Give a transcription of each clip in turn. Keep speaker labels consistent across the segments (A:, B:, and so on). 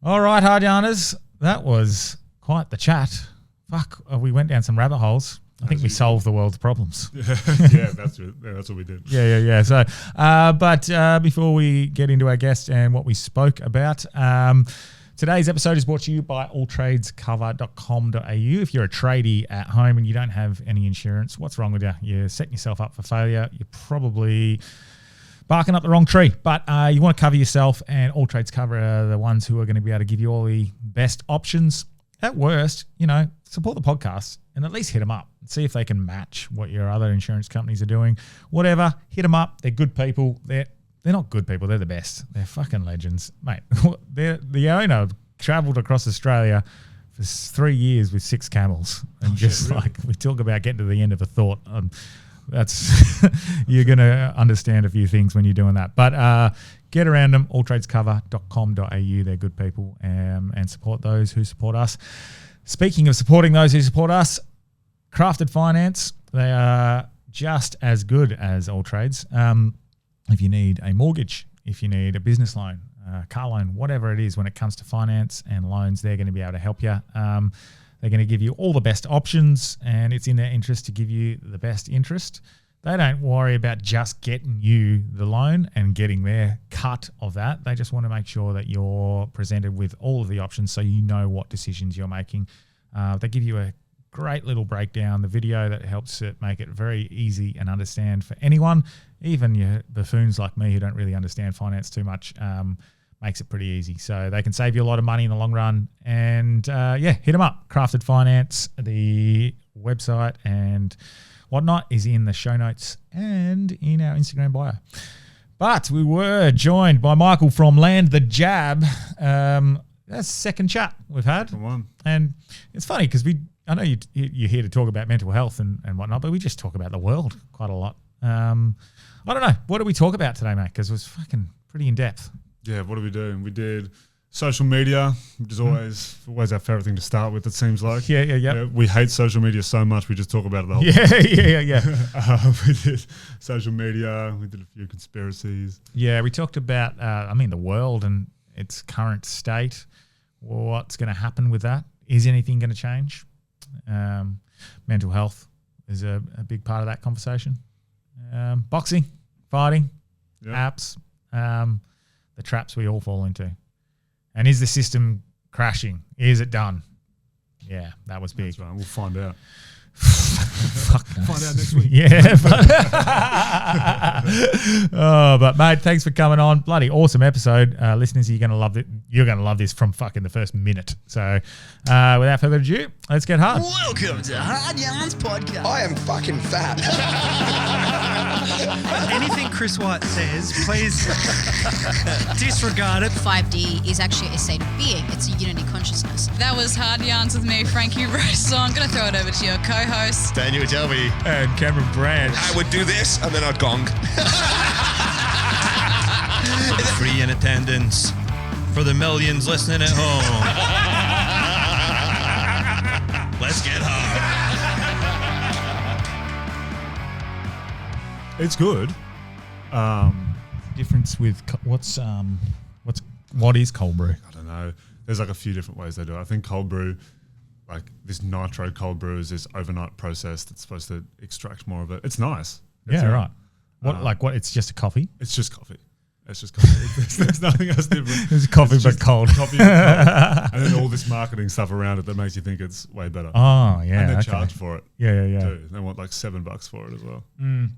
A: All right, hard yarners. That was quite the chat. Fuck, we went down some rabbit holes. I think we solved the world's problems.
B: Yeah, that's what we did.
A: Yeah. So, but before we get into our guest and what we spoke about, today's episode is brought to you by alltradescover.com.au. If you're a tradie at home and you don't have any insurance, what's wrong with you? You're setting yourself up for failure. You're probably barking up the wrong tree, but you want to cover yourself, and All Trades Cover are the ones who are going to be able to give you all the best options. At worst, support the podcast and at least hit them up and see if they can match what your other insurance companies are doing. Whatever, hit them up. They're good people. They're not good people. They're the best. They're fucking legends, mate. The owner travelled across Australia for 3 years with 6 camels, and we talk about getting to the end of a thought. That's you're going to understand a few things when you're doing that. But get around them, alltradescover.com.au. They're good people, and support those who support us. Speaking of supporting those who support us, Crafted Finance, they are just as good as All Trades. If you need a mortgage, if you need a business loan, car loan, whatever it is when it comes to finance and loans, they're going to be able to help you. They're going to give you all the best options, and it's in their interest to give you the best interest. They don't worry about just getting you the loan and getting their cut of that. They just want to make sure that you're presented with all of the options so you know what decisions you're making. They give you a great little breakdown, the video that helps it make it very easy and understand for anyone, even your buffoons like me who don't really understand finance too much. Makes it pretty easy. So they can save you a lot of money in the long run. And hit them up. Crafted Finance, the website and whatnot is in the show notes and in our Instagram bio. But we were joined by Michael from Land the Jab. That's the second chat we've had.
B: Come on.
A: And it's funny because I know you're here to talk about mental health and whatnot, but we just talk about the world quite a lot. I don't know. What did we talk about today, mate? Because it was fucking pretty in-depth.
B: Yeah, what are we doing? We did social media, which is always our favourite thing to start with, it seems like.
A: Yeah.
B: We hate social media so much, we just talk about it the whole
A: time.
B: Yeah. We did social media, we did a few conspiracies.
A: Yeah, we talked about, the world and its current state, what's going to happen with that. Is anything going to change? Mental health is a big part of that conversation. Boxing, fighting, apps, the traps we all fall into. And is the system crashing? Is it done? Yeah, that was big.
B: That's right. We'll find out.
A: Fuck no.
B: Find out next week.
A: Yeah. But mate, thanks for coming on. Bloody awesome episode. Listeners, you're going to love it. You're going to love this from fucking the first minute. So without further ado, let's get hard.
C: Welcome to Hard Yarns Podcast.
D: I am fucking fat.
E: Anything Chris White says, please disregard it.
F: 5D is actually a state of being. It's a unity consciousness.
G: That was Hard Yarns with me, Frankie Rose. So I'm going to throw it over to your co-host,
D: Daniel Jelby.
A: And Cameron Brand.
D: I would do this and then I'd gong.
E: Free in attendance for the millions listening at home. Let's get hard.
B: It's good.
A: Difference with what is cold brew?
B: I don't know. There's like a few different ways they do it. I think cold brew, like this nitro cold brew, is this overnight process that's supposed to extract more of it. It's nice.
A: Right. What? It's just a coffee.
B: It's just coffee. It's just coffee. There's nothing else different.
A: It's coffee but cold.
B: Coffee but cold. And then all this marketing stuff around it that makes you think it's way better.
A: Oh yeah.
B: And they charge for it.
A: Yeah.
B: Too. They want like $7 for it as well.
A: I'm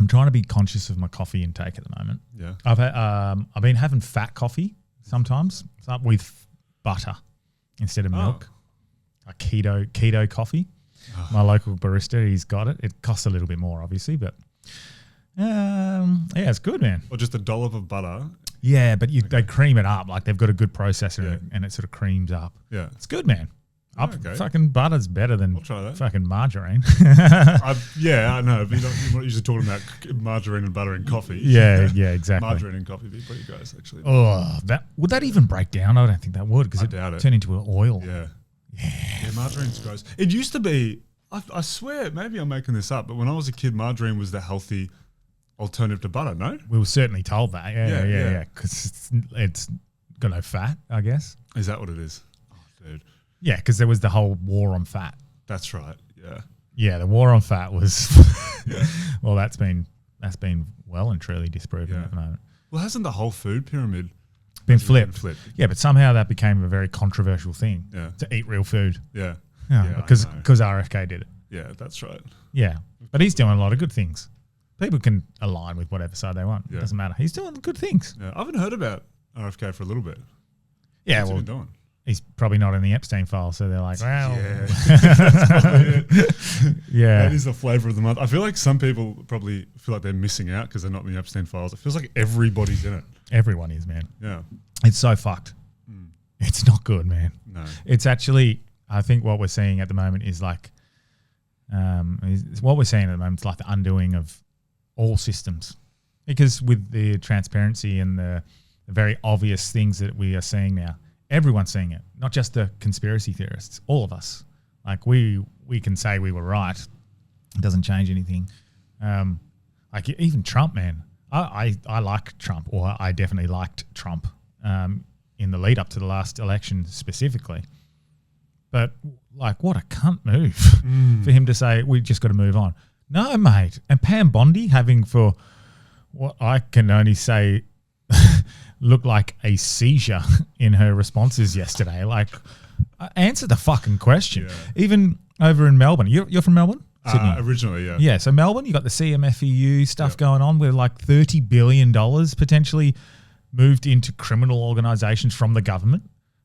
A: trying to be conscious of my coffee intake at the moment.
B: Yeah.
A: I've been having fat coffee sometimes. It's up with butter instead of milk. A keto coffee. My local barista, he's got it. It costs a little bit more, obviously, but it's good, man.
B: Or just a dollop of butter.
A: Yeah, but they cream it up. Like they've got a good processor and it sort of creams up.
B: Yeah.
A: It's good, man. Fucking butter's better than fucking margarine.
B: I know. But you're not usually talking about margarine and butter in coffee.
A: Yeah, exactly.
B: Margarine and coffee would be pretty gross, actually.
A: Oh, would that even break down? I don't think that would because it turn into an oil.
B: Yeah, margarine's gross. It used to be, I swear, maybe I'm making this up, but when I was a kid, margarine was the healthy alternative to butter, no?
A: We were certainly told that. Yeah. Because it's got no fat, I guess.
B: Is that what it is? Oh, dude.
A: Yeah, because there was the whole war on fat.
B: That's right. Yeah.
A: Yeah, the war on fat was well, that's been well and truly disproven
B: Yeah.
A: at the moment.
B: Well, hasn't the whole food pyramid
A: Been
B: been
A: flipped.
B: flipped?
A: Yeah, but somehow that became a very controversial thing
B: Yeah.
A: to eat real food.
B: Yeah.
A: Yeah,
B: I
A: because
B: know.
A: RFK did it.
B: Yeah, that's right.
A: Yeah, but he's doing a lot of good things. People can align with whatever side they want. It
B: Yeah.
A: doesn't matter. He's doing good things.
B: Yeah. I haven't heard about RFK for a little bit.
A: Yeah,
B: What's he
A: well,
B: been doing?
A: he's probably not in the Epstein file, so they're like, well,
B: Yeah. That's probably it.
A: yeah.
B: That is the flavor of the month. I feel like some people probably feel like they're missing out because they're not in the Epstein files. It feels like everybody's in it.
A: Everyone is, man.
B: Yeah.
A: It's so fucked. It's not good, man.
B: No.
A: It's actually, I think what we're seeing at the moment is like, what we're seeing at the moment is like the undoing of all systems. Because with the transparency and the very obvious things that we are seeing now, everyone's seeing it, not just the conspiracy theorists, all of us. Like we can say we were right. It doesn't change anything. Like even Trump, man. I like Trump, or I definitely liked Trump in the lead up to the last election specifically. But like, what a cunt move for him to say, we just got to move on. No, mate. And Pam Bondi having for what I can only say looked like a seizure in her responses yesterday. Like, answer the fucking question.
B: Yeah.
A: Even over in Melbourne. You're from Melbourne? Sydney.
B: Originally, yeah.
A: Yeah, so Melbourne, you got the CMFEU stuff going on where like $30 billion potentially moved into criminal organisations from the government.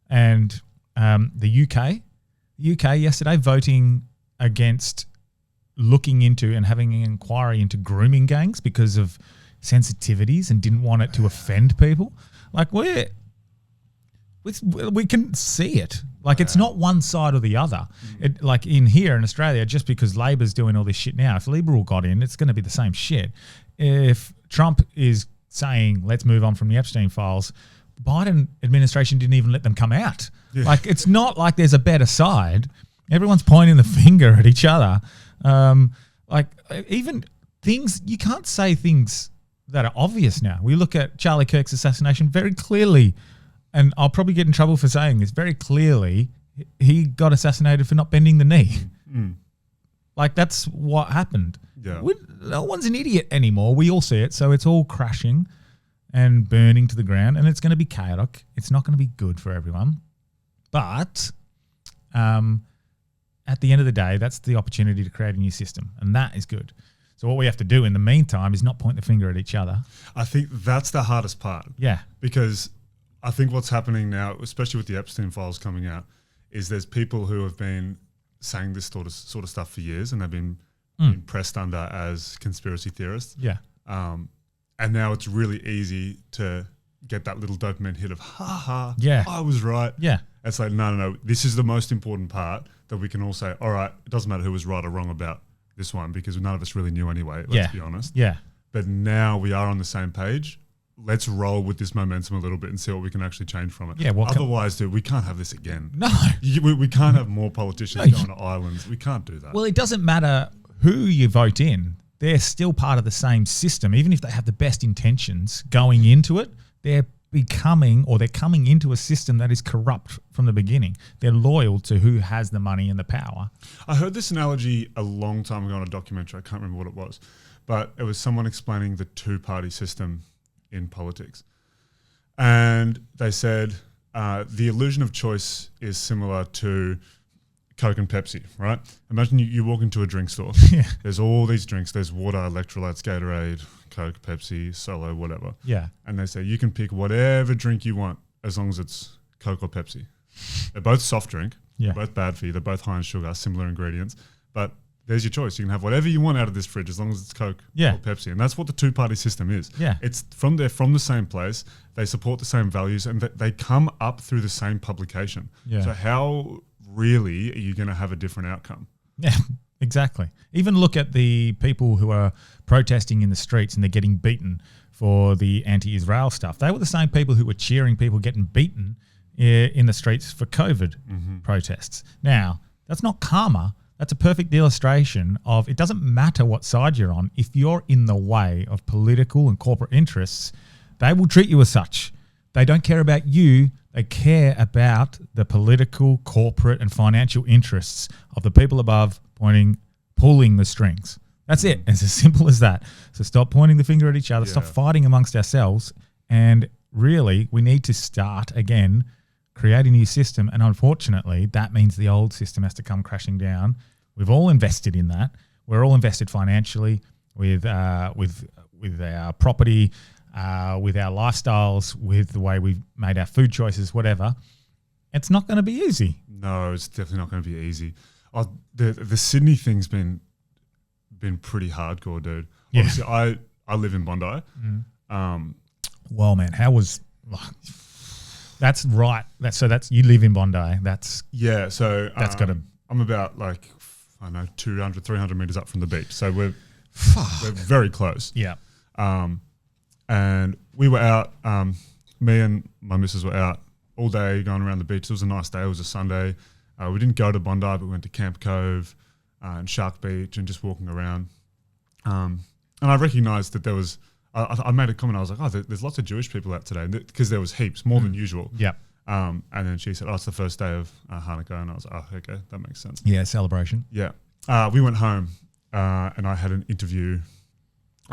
A: And the UK yesterday voting against looking into and having an inquiry into grooming gangs because of sensitivities and didn't want it to offend people. Like we can see it. Like it's not one side or the other. It, like in here in Australia, just because Labor's doing all this shit now, if Liberal got in, it's going to be the same shit. If Trump is saying, let's move on from the Epstein files, Biden administration didn't even let them come out. Yeah. Like it's not like there's a better side. Everyone's pointing the finger at each other. Like even things, you can't say things that are obvious now. We look at Charlie Kirk's assassination very clearly, and I'll probably get in trouble for saying this, very clearly he got assassinated for not bending the knee. Like that's what happened.
B: Yeah.
A: No one's an idiot anymore. We all see it. So it's all crashing and burning to the ground, and it's going to be chaotic. It's not going to be good for everyone. But at the end of the day, that's the opportunity to create a new system, and that is good. So what we have to do in the meantime is not point the finger at each other.
B: I think that's the hardest part.
A: Yeah.
B: Because I think what's happening now, especially with the Epstein files coming out, is there's people who have been saying this sort of stuff for years, and they've been pressed under as conspiracy theorists.
A: Yeah.
B: And now it's really easy to get that little dopamine hit of,
A: Yeah.
B: I was right.
A: Yeah.
B: It's like, no. This is the most important part that we can all say, all right, it doesn't matter who was right or wrong about this one because none of us really knew anyway, let's be honest.
A: Yeah.
B: But now we are on the same page. Let's roll with this momentum a little bit and see what we can actually change from it.
A: Yeah,
B: otherwise, dude, we can't have this again.
A: No.
B: We can't have more politicians going to islands. We can't do that.
A: Well, it doesn't matter who you vote in. They're still part of the same system. Even if they have the best intentions going into it, they're coming into a system that is corrupt from the beginning. They're loyal to who has the money and the power.
B: I heard this analogy a long time ago on a documentary. I can't remember what it was. But it was someone explaining the two-party system in politics. And they said the illusion of choice is similar to Coke and Pepsi, right? Imagine you walk into a drink store.
A: Yeah.
B: There's all these drinks. There's water, electrolytes, Gatorade, Coke, Pepsi, Solo, whatever.
A: Yeah.
B: And they say you can pick whatever drink you want as long as it's Coke or Pepsi. They're both soft drink.
A: Yeah.
B: They're both bad for you. They're both high in sugar, similar ingredients. But there's your choice. You can have whatever you want out of this fridge as long as it's Coke or Pepsi. And that's what the two-party system is.
A: Yeah.
B: It's from the same place. They support the same values and they come up through the same publication.
A: Yeah.
B: So how really are you going to have a different outcome?
A: Yeah, exactly. Even look at the people who are protesting in the streets and they're getting beaten for the anti-Israel stuff. They were the same people who were cheering people getting beaten in the streets for COVID protests. Now, that's not karma. That's a perfect illustration of it doesn't matter what side you're on. If you're in the way of political and corporate interests, they will treat you as such. They don't care about you. They care about the political, corporate, and financial interests of the people above pulling the strings. That's it. It's as simple as that. So stop pointing the finger at each other. Stop fighting amongst ourselves. And really, we need to start again, create a new system. And unfortunately, that means the old system has to come crashing down. We've all invested in that. We're all invested financially with our property, with our lifestyles, with the way we've made our food choices, whatever. It's not going to be easy.
B: No, it's definitely not going to be easy. The Sydney thing's been pretty hardcore, dude.
A: Yeah.
B: Obviously, I live in Bondi.
A: Well, man, how was... That's right. That's you live in Bondi. That's
B: So
A: got to...
B: I'm about 200, 300 meters up from the beach. So we're very close.
A: Yeah.
B: And we were out, me and my missus were out all day going around the beach. It was a nice day. It was a Sunday. We didn't go to Bondi, but we went to Camp Cove and Shark Beach and just walking around. And I recognised that there was, I made a comment. I was like, there's lots of Jewish people out today because there was heaps, more than usual.
A: Yeah.
B: And then she said, it's the first day of Hanukkah. And I was like, okay, that makes sense.
A: Yeah, celebration.
B: Yeah. We went home and I had an interview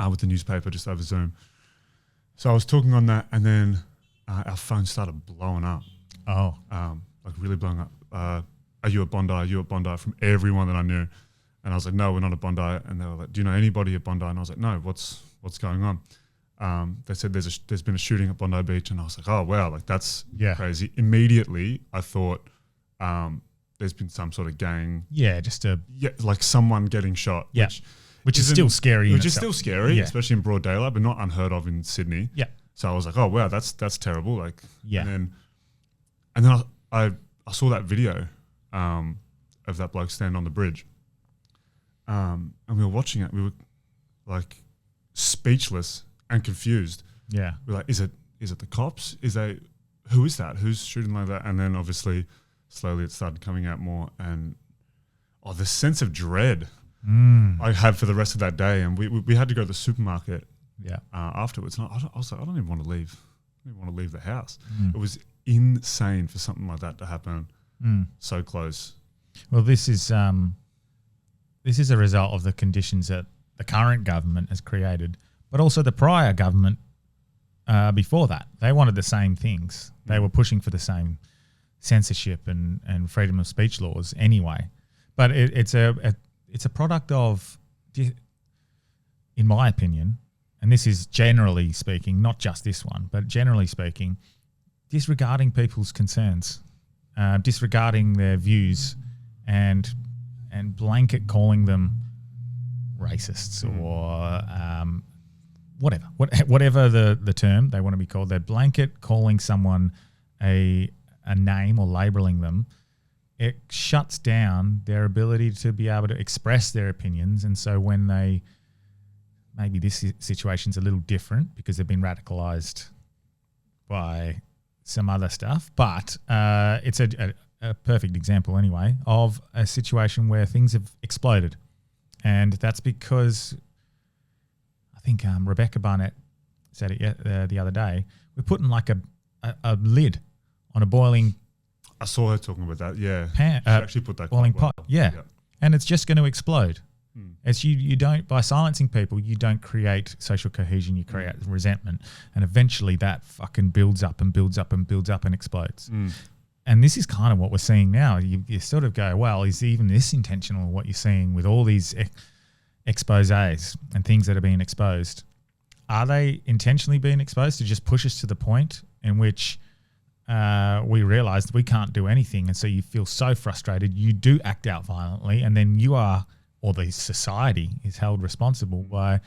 B: with the newspaper just over Zoom. So I was talking on that, and then our phone started blowing up.
A: Oh.
B: Really blowing up. Are you at Bondi? Are you at Bondi? From everyone that I knew. And I was like, no, we're not at Bondi. And they were like, do you know anybody at Bondi? And I was like, no, what's going on? They said there's been a shooting at Bondi Beach. And I was like, oh, wow, that's crazy. Immediately, I thought there's been some sort of gang.
A: Yeah, just
B: someone getting shot.
A: Yeah. Which is still scary.
B: Which is still scary, especially in broad daylight, but not unheard of in Sydney.
A: Yeah.
B: So I was like, oh wow, that's terrible.
A: Yeah.
B: And then I saw that video of that bloke standing on the bridge. And we were watching it. We were speechless and confused.
A: Yeah.
B: We're like, is it the cops? Who is that? Who's shooting like that? And then obviously slowly it started coming out more, and the sense of dread I had for the rest of that day. And we had to go to the supermarket afterwards. And I was like, I don't even want to leave. I don't even want to leave the house. It was insane for something like that to happen so close.
A: Well, this is a result of the conditions that the current government has created, but also the prior government before that. They wanted the same things. They were pushing for the same censorship and freedom of speech laws anyway. But it's a product of, in my opinion, and this is generally speaking, not just this one, but generally speaking, disregarding people's concerns, disregarding their views, and blanket calling them racists or whatever the term they want to be called. They're blanket calling someone a name or labeling them. It shuts down their ability to be able to express their opinions. And so when maybe this situation's a little different because they've been radicalized by some other stuff, but it's a perfect example anyway of a situation where things have exploded. And that's because I think Rebecca Barnett said it the other day, we're putting a lid on a boiling
B: I saw her talking about that. Yeah,
A: pan,
B: she actually put that
A: boiling
B: well.
A: pot. Yeah, and it's just going to explode. It's you don't, by silencing people, you don't create social cohesion. You create resentment, and eventually that fucking builds up and builds up and builds up and explodes. And this is kind of what we're seeing now. You sort of go, well, is even this intentional? What you're seeing with all these exposés and things that are being exposed, are they intentionally being exposed to just push us to the point in which we realized we can't do anything, and so you feel so frustrated, you do act out violently, and then you are, or the society is held responsible by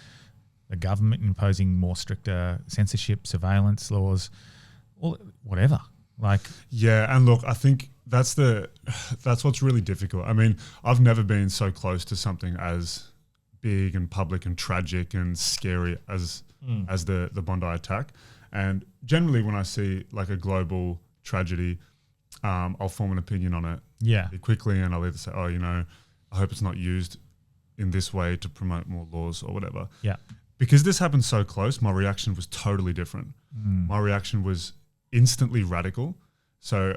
A: the government imposing more stricter censorship, surveillance laws, or whatever.
B: And look, I think that's what's really difficult. I mean, I've never been so close to something as big and public and tragic and scary as the Bondi attack. And generally when I see a global tragedy, I'll form an opinion on it quickly, and I'll either say, I hope it's not used in this way to promote more laws or whatever. Yeah. Because this happened so close, my reaction was totally different. My reaction was instantly radical. So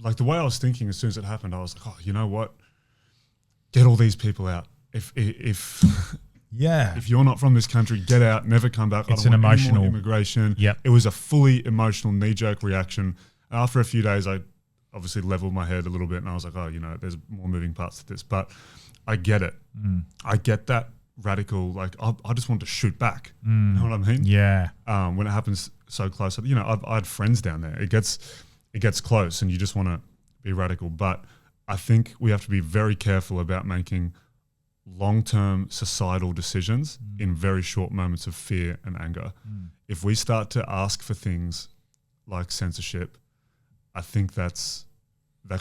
B: like the way I was thinking as soon as it happened, I was like, oh, you know what? Get all these people out. If you're not from this country, get out, never come back.
A: It's
B: I don't
A: an
B: want any
A: emotional
B: more immigration.
A: Yep.
B: It was a fully emotional knee-jerk reaction. After a few days, I obviously leveled my head a little bit and I was like, oh, you know, there's more moving parts to this. But I get it. I get that radical, like, I just want to shoot back. You know what I mean?
A: Yeah.
B: When it happens so close, you know, I had friends down there. It gets close and you just want to be radical. But I think we have to be very careful about making long-term societal decisions in very short moments of fear and anger. If we start to ask for things like censorship, I think that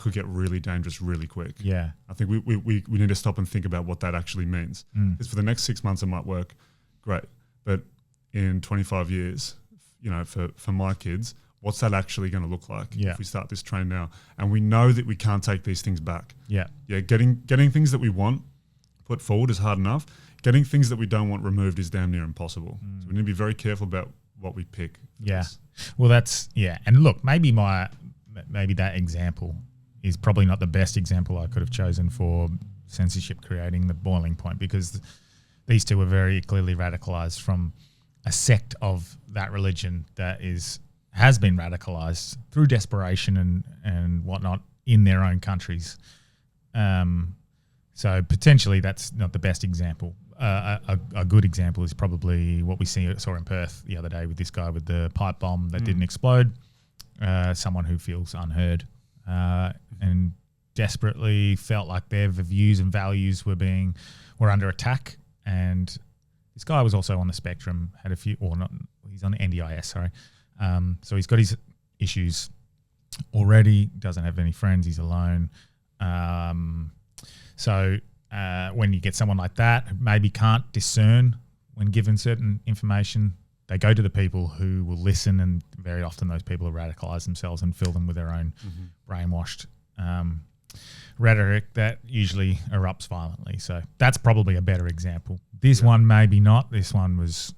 B: could get really dangerous really quick.
A: Yeah.
B: I think we need to stop and think about what that actually means. Because for the next 6 months it might work great, but in 25 years, you know, for my kids, what's that actually going to look like if we start this train now? And we know that we can't take these things back. Yeah. Getting things that we want put forward is hard enough. Getting things that we don't want removed is damn near impossible. So we need to be very careful about what we pick. This.
A: Well, that's, and look, maybe that example is probably not the best example I could have chosen for censorship creating the boiling point, because these two were very clearly radicalized from a sect of that religion that has been radicalized through desperation and whatnot in their own countries. So potentially that's not the best example. A good example is probably what we saw in Perth the other day with this guy with the pipe bomb that didn't explode. Someone who feels unheard and desperately felt like their views and values were under attack. And this guy was also on the spectrum, had a few, or not, he's on NDIS, sorry. So he's got his issues already, doesn't have any friends, he's alone. So when you get someone like that who maybe can't discern when given certain information, they go to the people who will listen, and very often those people will radicalize themselves and fill them with their own brainwashed rhetoric that usually erupts violently. So that's probably a better example. This one maybe not. This one was,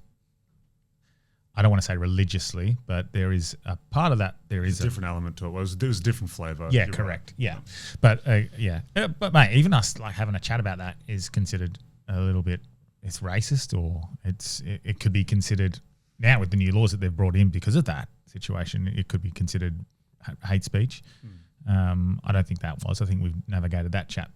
A: I don't want to say religiously, but there is a part of that. There is
B: a different element to it. There was a different flavor.
A: Yeah, correct. Right. Yeah. But mate, even us like having a chat about that is considered a little bit, it's racist, or it could be considered now with the new laws that they've brought in because of that situation. It could be considered hate speech. I don't think that was. I think we've navigated that chat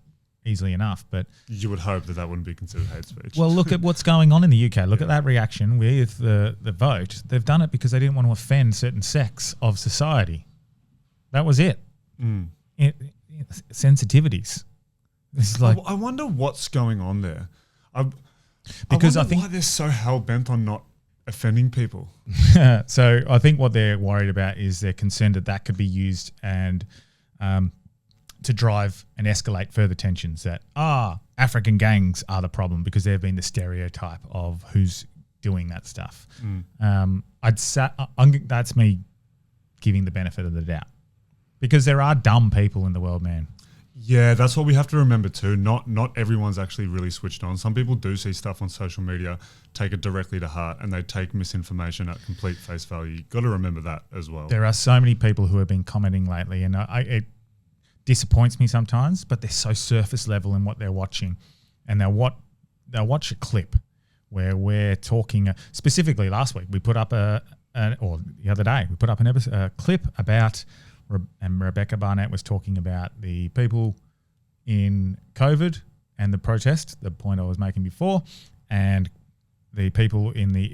A: easily enough. But
B: you would hope that wouldn't be considered hate speech.
A: Well, look at what's going on in the UK. Look at that reaction with the vote. They've done it because they didn't want to offend certain sects of society. That was it. Sensitivities. This is like,
B: I wonder what's going on there.
A: Because
B: I think why they're so hell bent on not offending people.
A: So I think what they're worried about is they're concerned that could be used and to drive and escalate further tensions, that African gangs are the problem because they've been the stereotype of who's doing that stuff. That's me giving the benefit of the doubt, because there are dumb people in the world, man.
B: Yeah, that's what we have to remember too. Not everyone's actually really switched on. Some people do see stuff on social media, take it directly to heart, and they take misinformation at complete face value. You've got to remember that as well.
A: There are so many people who have been commenting lately, and it disappoints me sometimes, but they're so surface level in what they're watching. And they'll watch a clip where we're talking, specifically last week, we put up or the other day, we put up a clip about, and Rebecca Barnett was talking about the people in COVID and the protest, the point I was making before, and the people in the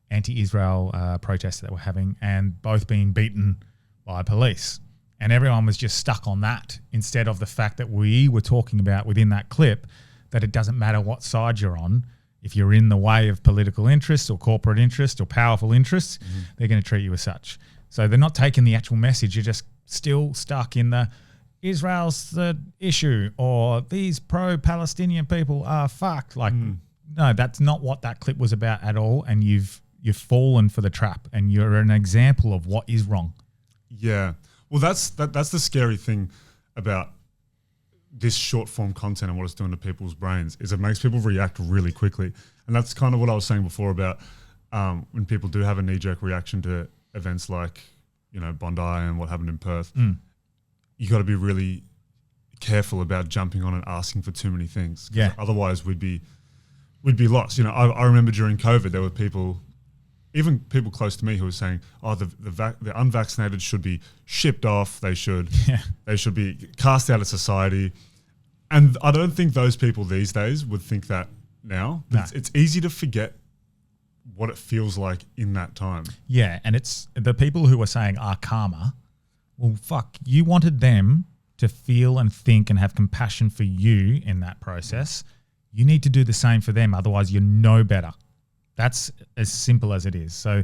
A: anti-Israel protests that we're having, and both being beaten by police. And everyone was just stuck on that, instead of the fact that we were talking about within that clip that it doesn't matter what side you're on. If you're in the way of political interests or corporate interests or powerful interests, they're going to treat you as such. So they're not taking the actual message. You're just still stuck in the Israel's the issue, or these pro-Palestinian people are fucked. Like, no, that's not what that clip was about at all. And you've fallen for the trap, and you're an example of what is wrong.
B: Yeah. Well, that's the scary thing about this short form content and what it's doing to people's brains, is it makes people react really quickly. And that's kind of what I was saying before about when people do have a knee-jerk reaction to events like, Bondi and what happened in Perth, you got to be really careful about jumping on and asking for too many things.
A: Yeah.
B: Otherwise, we'd be lost. I remember during COVID, there were people, even people close to me, who were saying, "Oh, the unvaccinated should be shipped off. They should be cast out of society." And I don't think those people these days would think that now.
A: No.
B: It's easy to forget what it feels like in that time.
A: Yeah, and it's the people who are saying karma. Well, fuck, you wanted them to feel and think and have compassion for you in that process. You need to do the same for them. Otherwise, you're no better. That's as simple as it is. So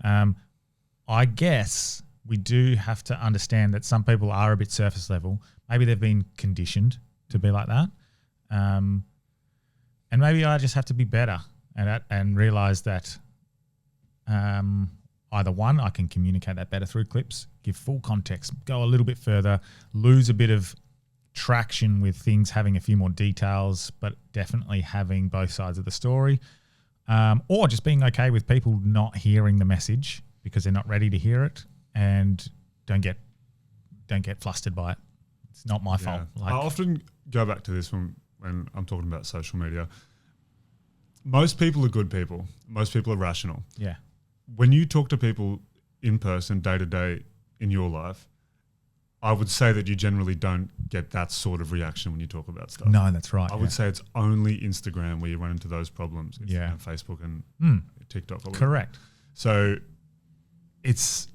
A: I guess we do have to understand that some people are a bit surface level. Maybe they've been conditioned to be like that. And maybe I just have to be better and realize that either one, I can communicate that better through clips, give full context, go a little bit further, lose a bit of traction with things having a few more details, but definitely having both sides of the story, or just being okay with people not hearing the message because they're not ready to hear it, and don't get flustered by it. It's not my fault.
B: I often go back to this when I'm talking about social media. Most people are good people. Most people are rational.
A: Yeah.
B: When you talk to people in person, day to day in your life, I would say that you generally don't get that sort of reaction when you talk about stuff.
A: No, that's right.
B: I would say it's only Instagram where you run into those problems.
A: Yeah.
B: Facebook and TikTok. Or whatever.
A: Correct.
B: So it's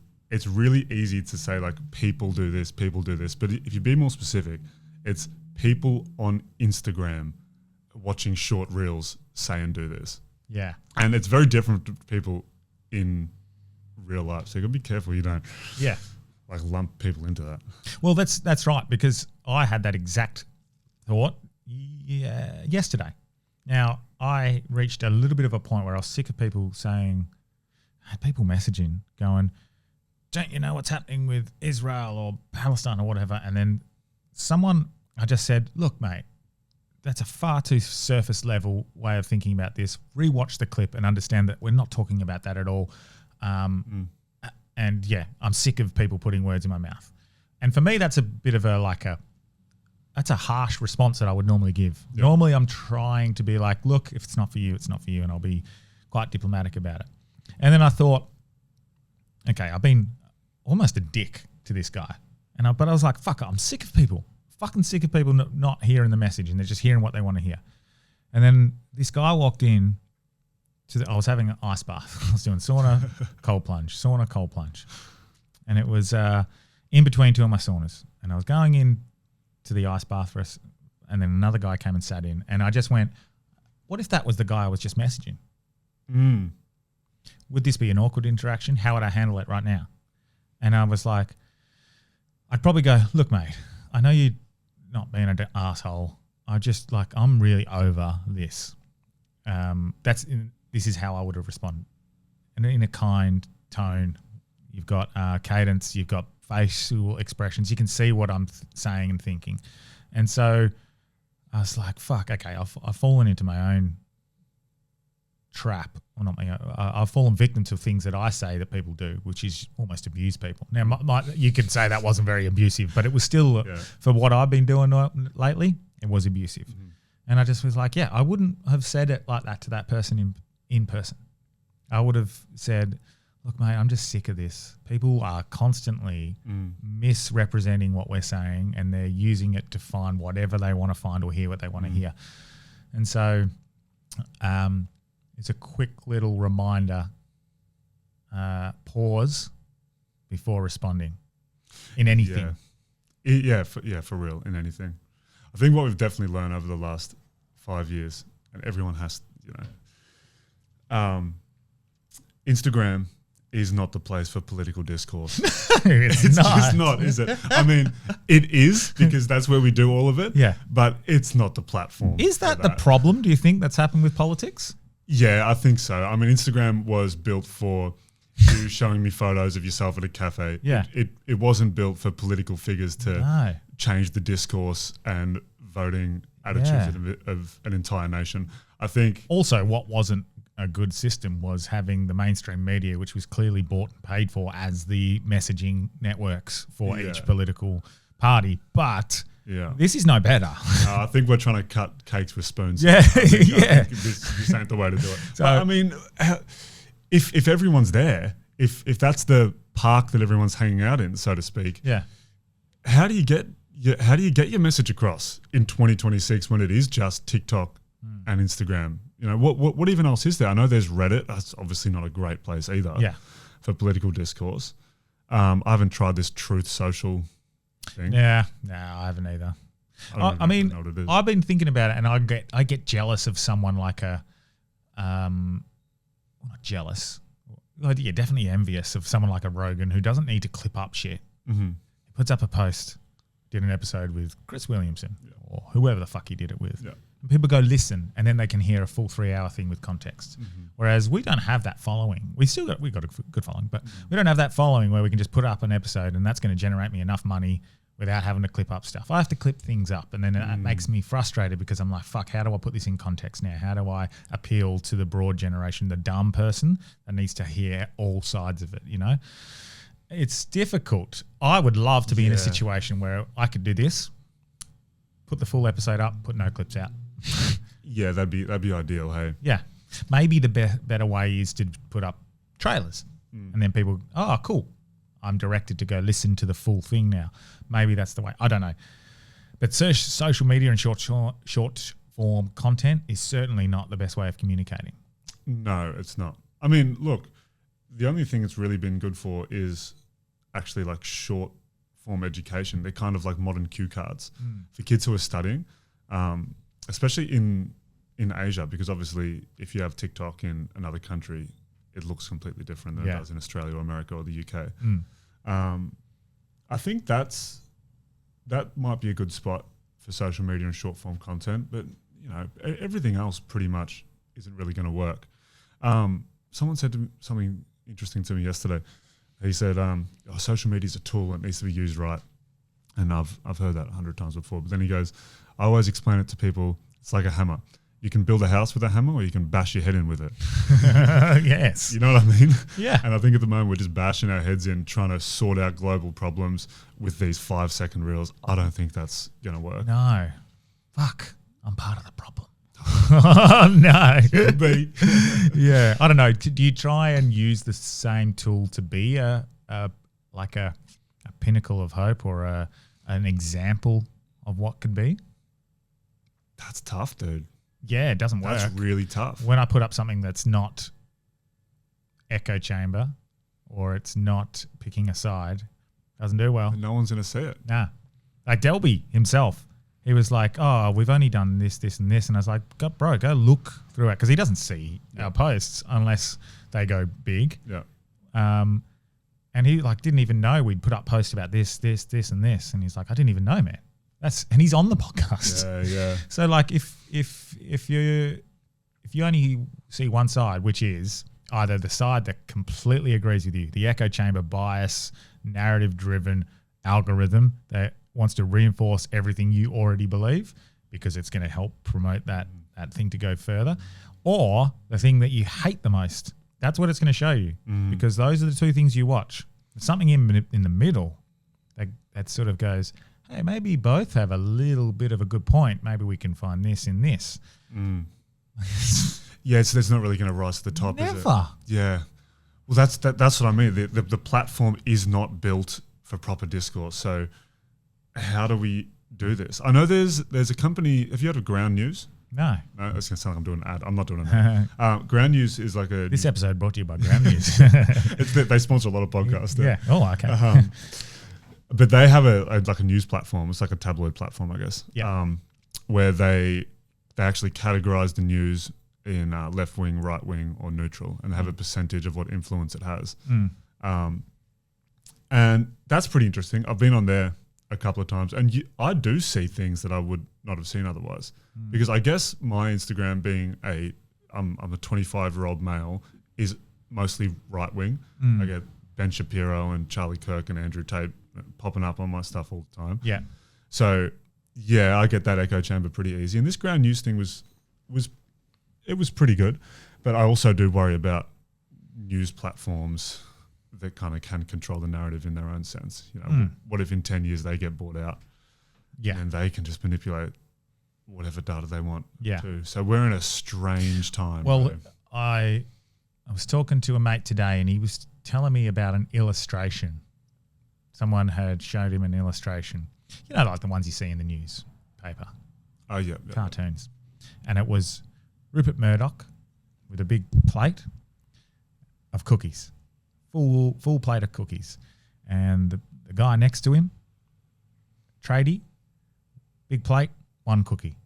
B: really easy to say like people do this. But if you be more specific, it's people on Instagram watching short reels say and do this.
A: Yeah.
B: And it's very different to people in real life. So you got to be careful you don't like lump people into that.
A: Well, that's right, because I had that exact thought yesterday. Now, I reached a little bit of a point where I was sick of people saying, people messaging going, don't you know what's happening with Israel or Palestine or whatever? And then I just said, look, mate, that's a far too surface level way of thinking about this. Rewatch the clip and understand that we're not talking about that at all. And yeah, I'm sick of people putting words in my mouth. And for me, that's a bit of that's a harsh response that I would normally give. Yep. Normally I'm trying to be like, look, if it's not for you, it's not for you. And I'll be quite diplomatic about it. And then I thought, okay, I've been almost a dick to this guy. But I was like, fuck it, I'm sick of people. Fucking sick of people not hearing the message, and they're just hearing what they want to hear. And then this guy walked in. I was having an ice bath. I was doing sauna, cold plunge. And it was in between two of my saunas. And I was going in to the ice bath and then another guy came and sat in. And I just went, what if that was the guy I was just messaging? Would this be an awkward interaction? How would I handle it right now? And I was like, I'd probably go, look, mate, I know you're not being an asshole. I'm really over this. This is how I would have responded. And in a kind tone, you've got cadence, you've got facial expressions. You can see what I'm saying and thinking. And so I was like, fuck, okay, I've fallen into my own trap. Well, not my own. I've fallen victim to things that I say that people do, which is almost abuse people. Now, you could say that wasn't very abusive, but it was still, for what I've been doing lately, it was abusive. Mm-hmm. And I just was like, I wouldn't have said it like that to that person in person. I would have said, look, mate, I'm just sick of this. People are constantly misrepresenting what we're saying, and they're using it to find whatever they want to find or hear what they want to hear. And so it's a quick little reminder, pause before responding in anything.
B: For real, in anything. I think what we've definitely learned over the last 5 years, and everyone has, Instagram is not the place for political discourse.
A: It's
B: just not, is it? I mean, it is, because that's where we do all of it.
A: Yeah.
B: But it's not the platform.
A: Is that the problem, do you think, that's happened with politics?
B: Yeah, I think so. I mean, Instagram was built for you showing me photos of yourself at a cafe.
A: Yeah.
B: It wasn't built for political figures to change the discourse and voting attitudes of an entire nation. I think
A: also what wasn't a good system was having the mainstream media, which was clearly bought and paid for as the messaging networks for each political party. But this is no better.
B: I think we're trying to cut cakes with spoons.
A: Yeah,
B: I think
A: yeah.
B: This ain't the way to do it.
A: So-
B: But, I mean, if everyone's there, if that's the park that everyone's hanging out in, so to speak,
A: Yeah.
B: how do you get your message across in 2026 when it is just TikTok and Instagram? You know, what even else is there? I know there's Reddit. That's obviously not a great place either.
A: Yeah.
B: For political discourse. I haven't tried this Truth Social thing.
A: Yeah. No, I haven't either.
B: don't
A: I
B: even
A: mean,
B: know what it is.
A: I've been thinking about it, and I get jealous of someone like not jealous. Well, yeah, definitely envious of someone like a Rogan who doesn't need to clip up shit.
B: Mm-hmm.
A: He puts up a post, did an episode with Chris Williamson or whoever the fuck he did it with.
B: Yeah.
A: And people go listen, and then they can hear a full 3-hour thing with context. Whereas we don't have that following. We got a good following, but we don't have that following where we can just put up an episode and that's going to generate me enough money without having to clip up stuff. I have to clip things up, and then it makes me frustrated because I'm like, fuck, how do I put this in context now? How do I appeal to the broad generation, the dumb person that needs to hear all sides of it, you know? It's difficult. I would love to be in a situation where I could do this, put the full episode up, put no clips out.
B: Yeah, that'd be ideal, hey.
A: Yeah. Maybe the better way is to put up trailers and then people, oh, cool. I'm directed to go listen to the full thing now. Maybe that's the way. I don't know. But social media and short form content is certainly not the best way of communicating.
B: No, it's not. I mean, look, the only thing it's really been good for is actually like short form education. They're kind of like modern cue cards for kids who are studying, especially in Asia, because obviously if you have TikTok in another country, it looks completely different than it does in Australia or America or the UK. I think that might be a good spot for social media and short form content, but you know, everything else pretty much isn't really going to work. Someone said something interesting to me yesterday. He said, social media is a tool and it needs to be used right. And I've heard that 100 times before. But then he goes, I always explain it to people, it's like a hammer. You can build a house with a hammer or you can bash your head in with it.
A: Yes.
B: You know what I mean?
A: Yeah.
B: And I think at the moment we're just bashing our heads in trying to sort out global problems with these 5-second reels. I don't think that's going to work.
A: No. Fuck. I'm part of the problem. No. Yeah. I don't know. Do you try and use the same tool to be a pinnacle of hope or an example of what could be?
B: That's tough, dude.
A: Yeah, it doesn't work.
B: That's really tough.
A: When I put up something that's not echo chamber or it's not picking a side, doesn't do well.
B: But no one's going to see it.
A: Nah. Like Delby himself, he was like, oh, we've only done this, this, and this. And I was like, go look through it. Because he doesn't see our posts unless they go big.
B: Yeah.
A: And he like didn't even know we'd put up posts about this, this, this, and this. And he's like, I didn't even know, man. And he's on the podcast.
B: Yeah.
A: So like if you only see one side, which is either the side that completely agrees with you, the echo chamber bias, narrative driven algorithm that wants to reinforce everything you already believe because it's going to help promote that thing to go further, or the thing that you hate the most, that's what it's going to show you because those are the two things you watch. There's something in the middle that sort of goes, hey, maybe both have a little bit of a good point. Maybe we can find this in this.
B: Yeah, so that's not really going to rise to the top, is it?
A: Never.
B: Yeah. Well, that's what I mean. The platform is not built for proper discourse. So how do we do this? I know there's a company. Have you heard of Ground News?
A: No.
B: No, it's going to sound like I'm doing an ad. I'm not doing an ad. Ground News is like a...
A: This episode brought to you by Ground News.
B: They sponsor a lot of podcasts.
A: Yeah. Oh, okay.
B: But they have a news platform. It's like a tabloid platform, I guess.
A: Yeah.
B: Where they actually categorize the news in left wing, right wing, or neutral, and they have a percentage of what influence it has. And that's pretty interesting. I've been on there a couple of times, and I do see things that I would not have seen otherwise. Because I guess my Instagram being I'm a 25-year-old male is mostly right wing. I get Ben Shapiro and Charlie Kirk and Andrew Tate popping up on my stuff all the time.
A: Yeah.
B: So yeah, I get that echo chamber pretty easy. And this Ground News thing was it was pretty good. But I also do worry about news platforms that kind of can control the narrative in their own sense. You know, what if in 10 years they get bought out?
A: Yeah.
B: And they can just manipulate whatever data they want
A: Yeah.
B: too. So we're in a strange time.
A: Well,
B: right?
A: I was talking to a mate today and he was telling me about an illustration. Someone had showed him an illustration. You know, like the ones you see in the newspaper,
B: Oh, yeah.
A: cartoons. And it was Rupert Murdoch with a big plate of cookies, full plate of cookies. And the guy next to him, tradie, big plate, one cookie.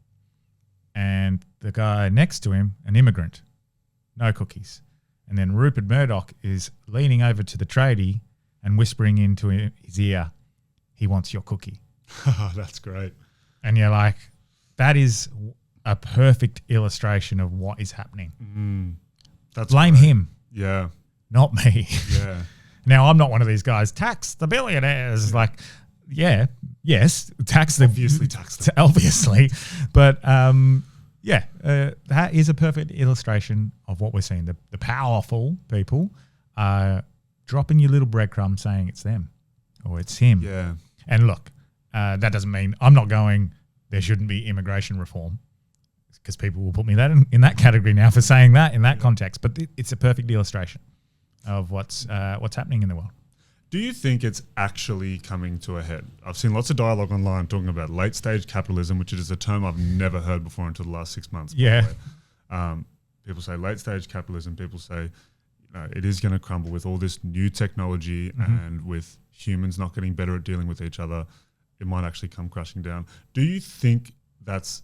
A: And the guy next to him, an immigrant, no cookies. And then Rupert Murdoch is leaning over to the tradie and whispering into his ear, he wants your cookie.
B: That's great.
A: And you're like, that is a perfect illustration of what is happening.
B: That's
A: Blame
B: great.
A: him,
B: Yeah.
A: not me.
B: Yeah.
A: Now, I'm not one of these guys, tax the billionaires. Like, yeah, yes, tax the...
B: Obviously tax them.
A: Obviously. But, that is a perfect illustration of what we're seeing. The powerful people are dropping your little breadcrumb saying it's them or it's him.
B: Yeah.
A: And look, that doesn't mean I'm not going, there shouldn't be immigration reform, because people will put me that in that category now for saying that in that context. But it's a perfect illustration of what's happening in the world.
B: Do you think it's actually coming to a head? I've seen lots of dialogue online talking about late stage capitalism, which is a term I've never heard before until the last 6 months. by
A: Yeah.
B: the way. People say late stage capitalism. People say, it is going to crumble with all this new technology and with humans not getting better at dealing with each other. It might actually come crashing down. Do you think that's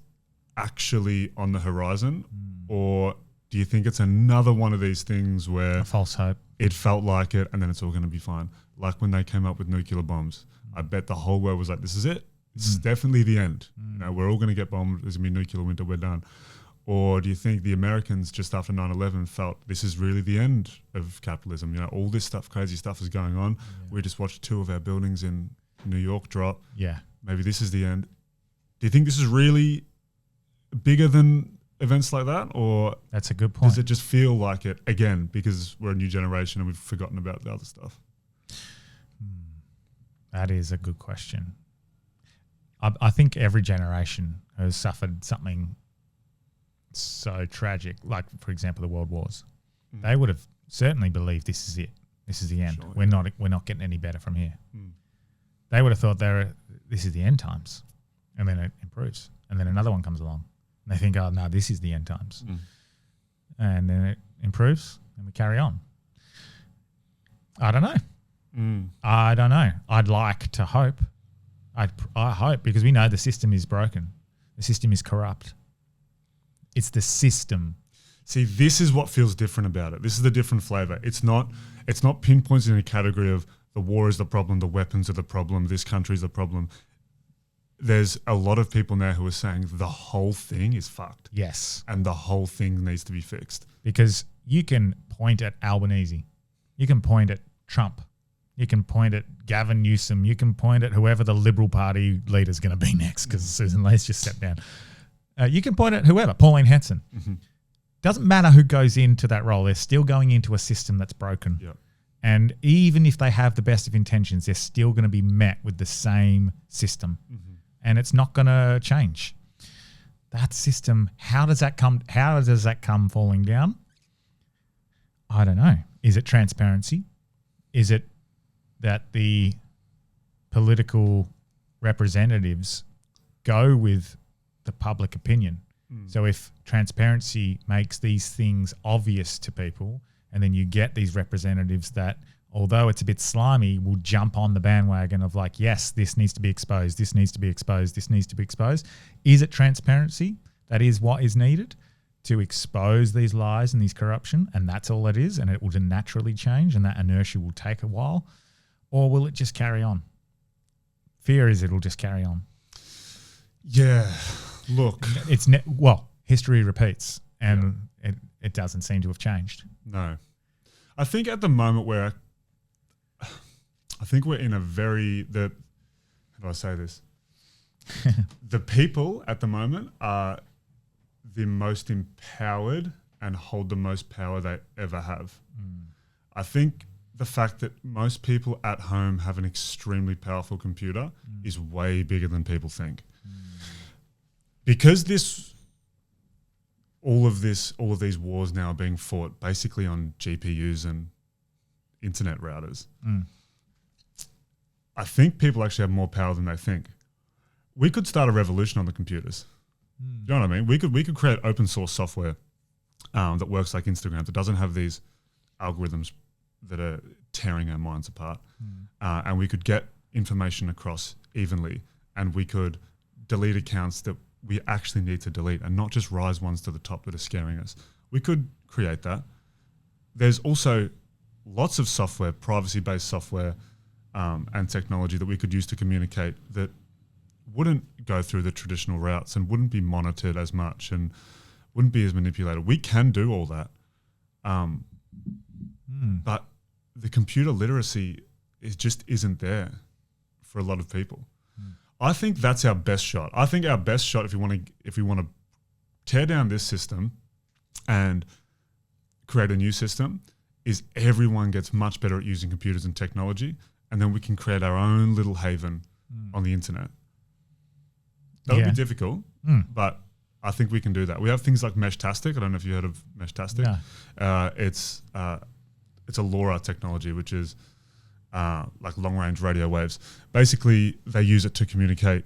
B: actually on the horizon, or do you think it's another one of these things where
A: A false hope.
B: it felt like it and then it's all going to be fine? Like when they came up with nuclear bombs, I bet the whole world was like, this is it. This is definitely the end. We're all going to get bombed. There's going to be nuclear winter. We're done. Or do you think the Americans just after 9/11 felt this is really the end of capitalism? All this stuff, crazy stuff is going on. We just watched 2 of our buildings in New York drop.
A: Yeah.
B: Maybe this is the end. Do you think this is really bigger than events like that? Or
A: That's a good point.
B: does it just feel like it again because we're a new generation and we've forgotten about the other stuff?
A: That is a good question. I think every generation has suffered something so tragic, like, for example, the World Wars. They would have certainly believed this is it. This is the end.
B: Sure,
A: We're not getting any better from here. They would have thought this is the end times, and then it improves, and then another one comes along, and they think, oh no, this is the end times, and then it improves, and we carry on. I don't know. I don't know. I'd like to hope. I hope, because we know the system is broken. The system is corrupt. It's the system.
B: See, this is what feels different about it. This is the different flavor. It's not pinpointed in a category of the war is the problem, the weapons are the problem, this country is the problem. There's a lot of people now who are saying the whole thing is fucked.
A: Yes.
B: And the whole thing needs to be fixed.
A: Because you can point at Albanese. You can point at Trump. You can point at Gavin Newsom. You can point at whoever the Liberal Party leader is going to be next, because Susan Lay's just stepped down. You can point at whoever, Pauline Hanson. Doesn't matter who goes into that role. They're still going into a system that's broken.
B: Yep.
A: And even if they have the best of intentions, they're still going to be met with the same system. And it's not going to change. That system, how does that come falling down? I don't know. Is it transparency? Is it that the political representatives go with the public opinion? So if transparency makes these things obvious to people, and then you get these representatives that, although it's a bit slimy, will jump on the bandwagon of like, yes, this needs to be exposed, this needs to be exposed, this needs to be exposed. Is it transparency that is what is needed to expose these lies and these corruption, and that's all it is, and it will naturally change, and that inertia will take a while? Or will it just carry on? Fear is it'll just carry on.
B: Yeah. Look.
A: History repeats, and it doesn't seem to have changed.
B: No. I think at the moment we're in a very, how do I say this? The people at the moment the most empowered and hold the most power they ever have. I think the fact that most people at home have an extremely powerful computer is way bigger than people think. Because all of these wars now are being fought basically on GPUs and internet routers. I think people actually have more power than they think. We could start a revolution on the computers. You know what I mean? We could create open source software that works like Instagram, that doesn't have these algorithms that are tearing our minds apart. And we could get information across evenly, and we could delete accounts that we actually need to delete and not just rise ones to the top that are scaring us. We could create that. There's also lots of software, privacy-based software and technology that we could use to communicate that wouldn't go through the traditional routes and wouldn't be monitored as much and wouldn't be as manipulated. We can do all that. But the computer literacy just isn't there for a lot of people. I think that's our best shot. I think our best shot, if we want to tear down this system and create a new system, is everyone gets much better at using computers and technology, and then we can create our own little haven on the internet. That would be difficult, but I think we can do that. We have things like Meshtastic. I don't know if you heard of Meshtastic.
A: No.
B: It's a LoRa technology, which is like long-range radio waves. Basically, they use it to communicate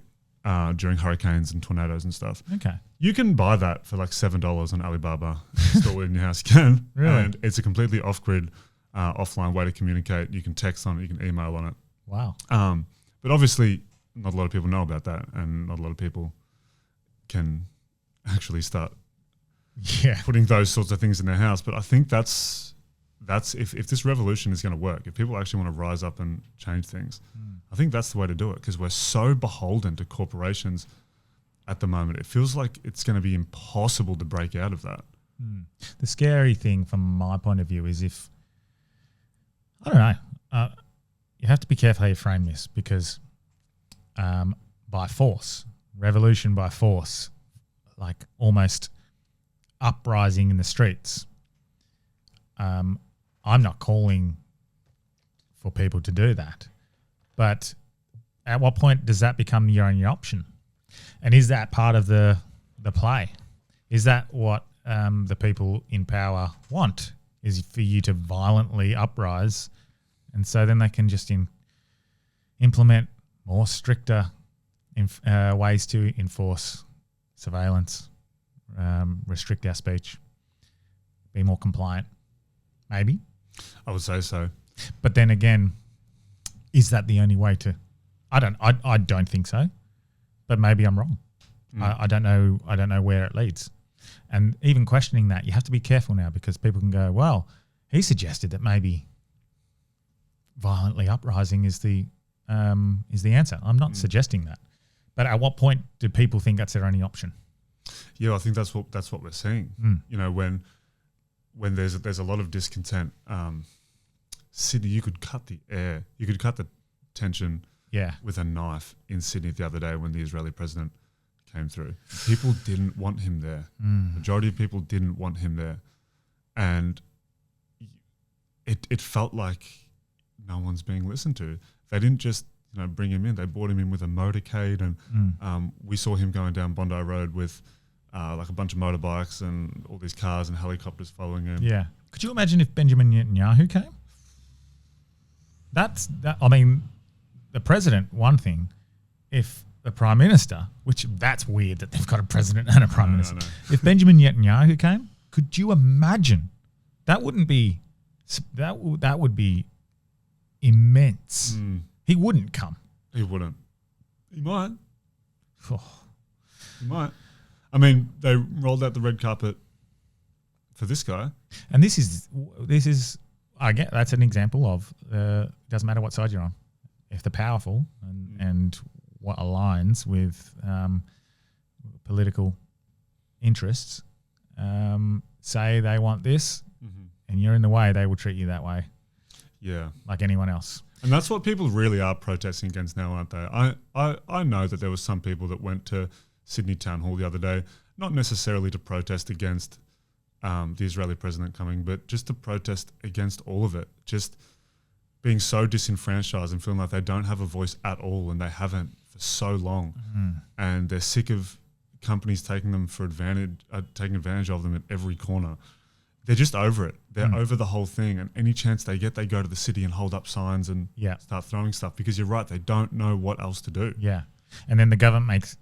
B: during hurricanes and tornadoes and stuff.
A: Okay.
B: You can buy that for like $7 on Alibaba, install it in your house. You can.
A: Really?
B: And it's a completely off-grid, offline way to communicate. You can text on it, you can email on it.
A: Wow.
B: But obviously, not a lot of people know about that, and not a lot of people can actually start putting those sorts of things in their house. But I think that's if this revolution is going to work, if people actually want to rise up and change things, I think that's the way to do it, because we're so beholden to corporations at the moment. It feels like it's going to be impossible to break out of that.
A: The scary thing from my point of view is I don't know, you have to be careful how you frame this, because by force, revolution by force, like almost uprising in the streets, I'm not calling for people to do that. But at what point does that become your only option? And is that part of the play? Is that what the people in power want, is for you to violently uprise, and so then they can just implement more stricter ways to enforce surveillance, restrict our speech, be more compliant? Maybe.
B: I would say so.
A: But then again, is that the only way to? I don't think so. But maybe I'm wrong. I don't know. I don't know where it leads. And even questioning that, you have to be careful now, because people can go, well, he suggested that maybe violently uprising is the answer. I'm not suggesting that. But at what point do people think that's their only option?
B: Yeah, I think that's what we're seeing. You know, when there's a lot of discontent, Sydney, you could cut the air, you could cut the tension with a knife in Sydney the other day when the Israeli president came through. People didn't want him there. Majority of people didn't want him there. And it felt like no one's being listened to. They didn't just bring him in. They brought him in with a motorcade, and we saw him going down Bondi Road with like a bunch of motorbikes and all these cars and helicopters following him.
A: Yeah. Could you imagine if Benjamin Netanyahu came? I mean, the president, one thing. If the prime minister, which that's weird that they've got a president and a prime minister.
B: No.
A: If Benjamin Netanyahu came, could you imagine? That would be immense. He wouldn't come.
B: He wouldn't. He might.
A: Oh.
B: He might. I mean, they rolled out the red carpet for this guy.
A: And this is I get that's an example of doesn't matter what side you're on. If they're powerful and what aligns with political interests, say they want this, and you're in the way, they will treat you that way.
B: Yeah.
A: Like anyone else.
B: And that's what people really are protesting against now, aren't they? I know that there was some people that went to Sydney Town Hall the other day, not necessarily to protest against the Israeli president coming, but just to protest against all of it, just being so disenfranchised and feeling like they don't have a voice at all, and they haven't for so long, and they're sick of companies taking advantage of them at every corner. They're just over it. They're over the whole thing, and any chance they get, they go to the city and hold up signs and start throwing stuff, because you're right, they don't know what else to do.
A: Yeah, and then the government's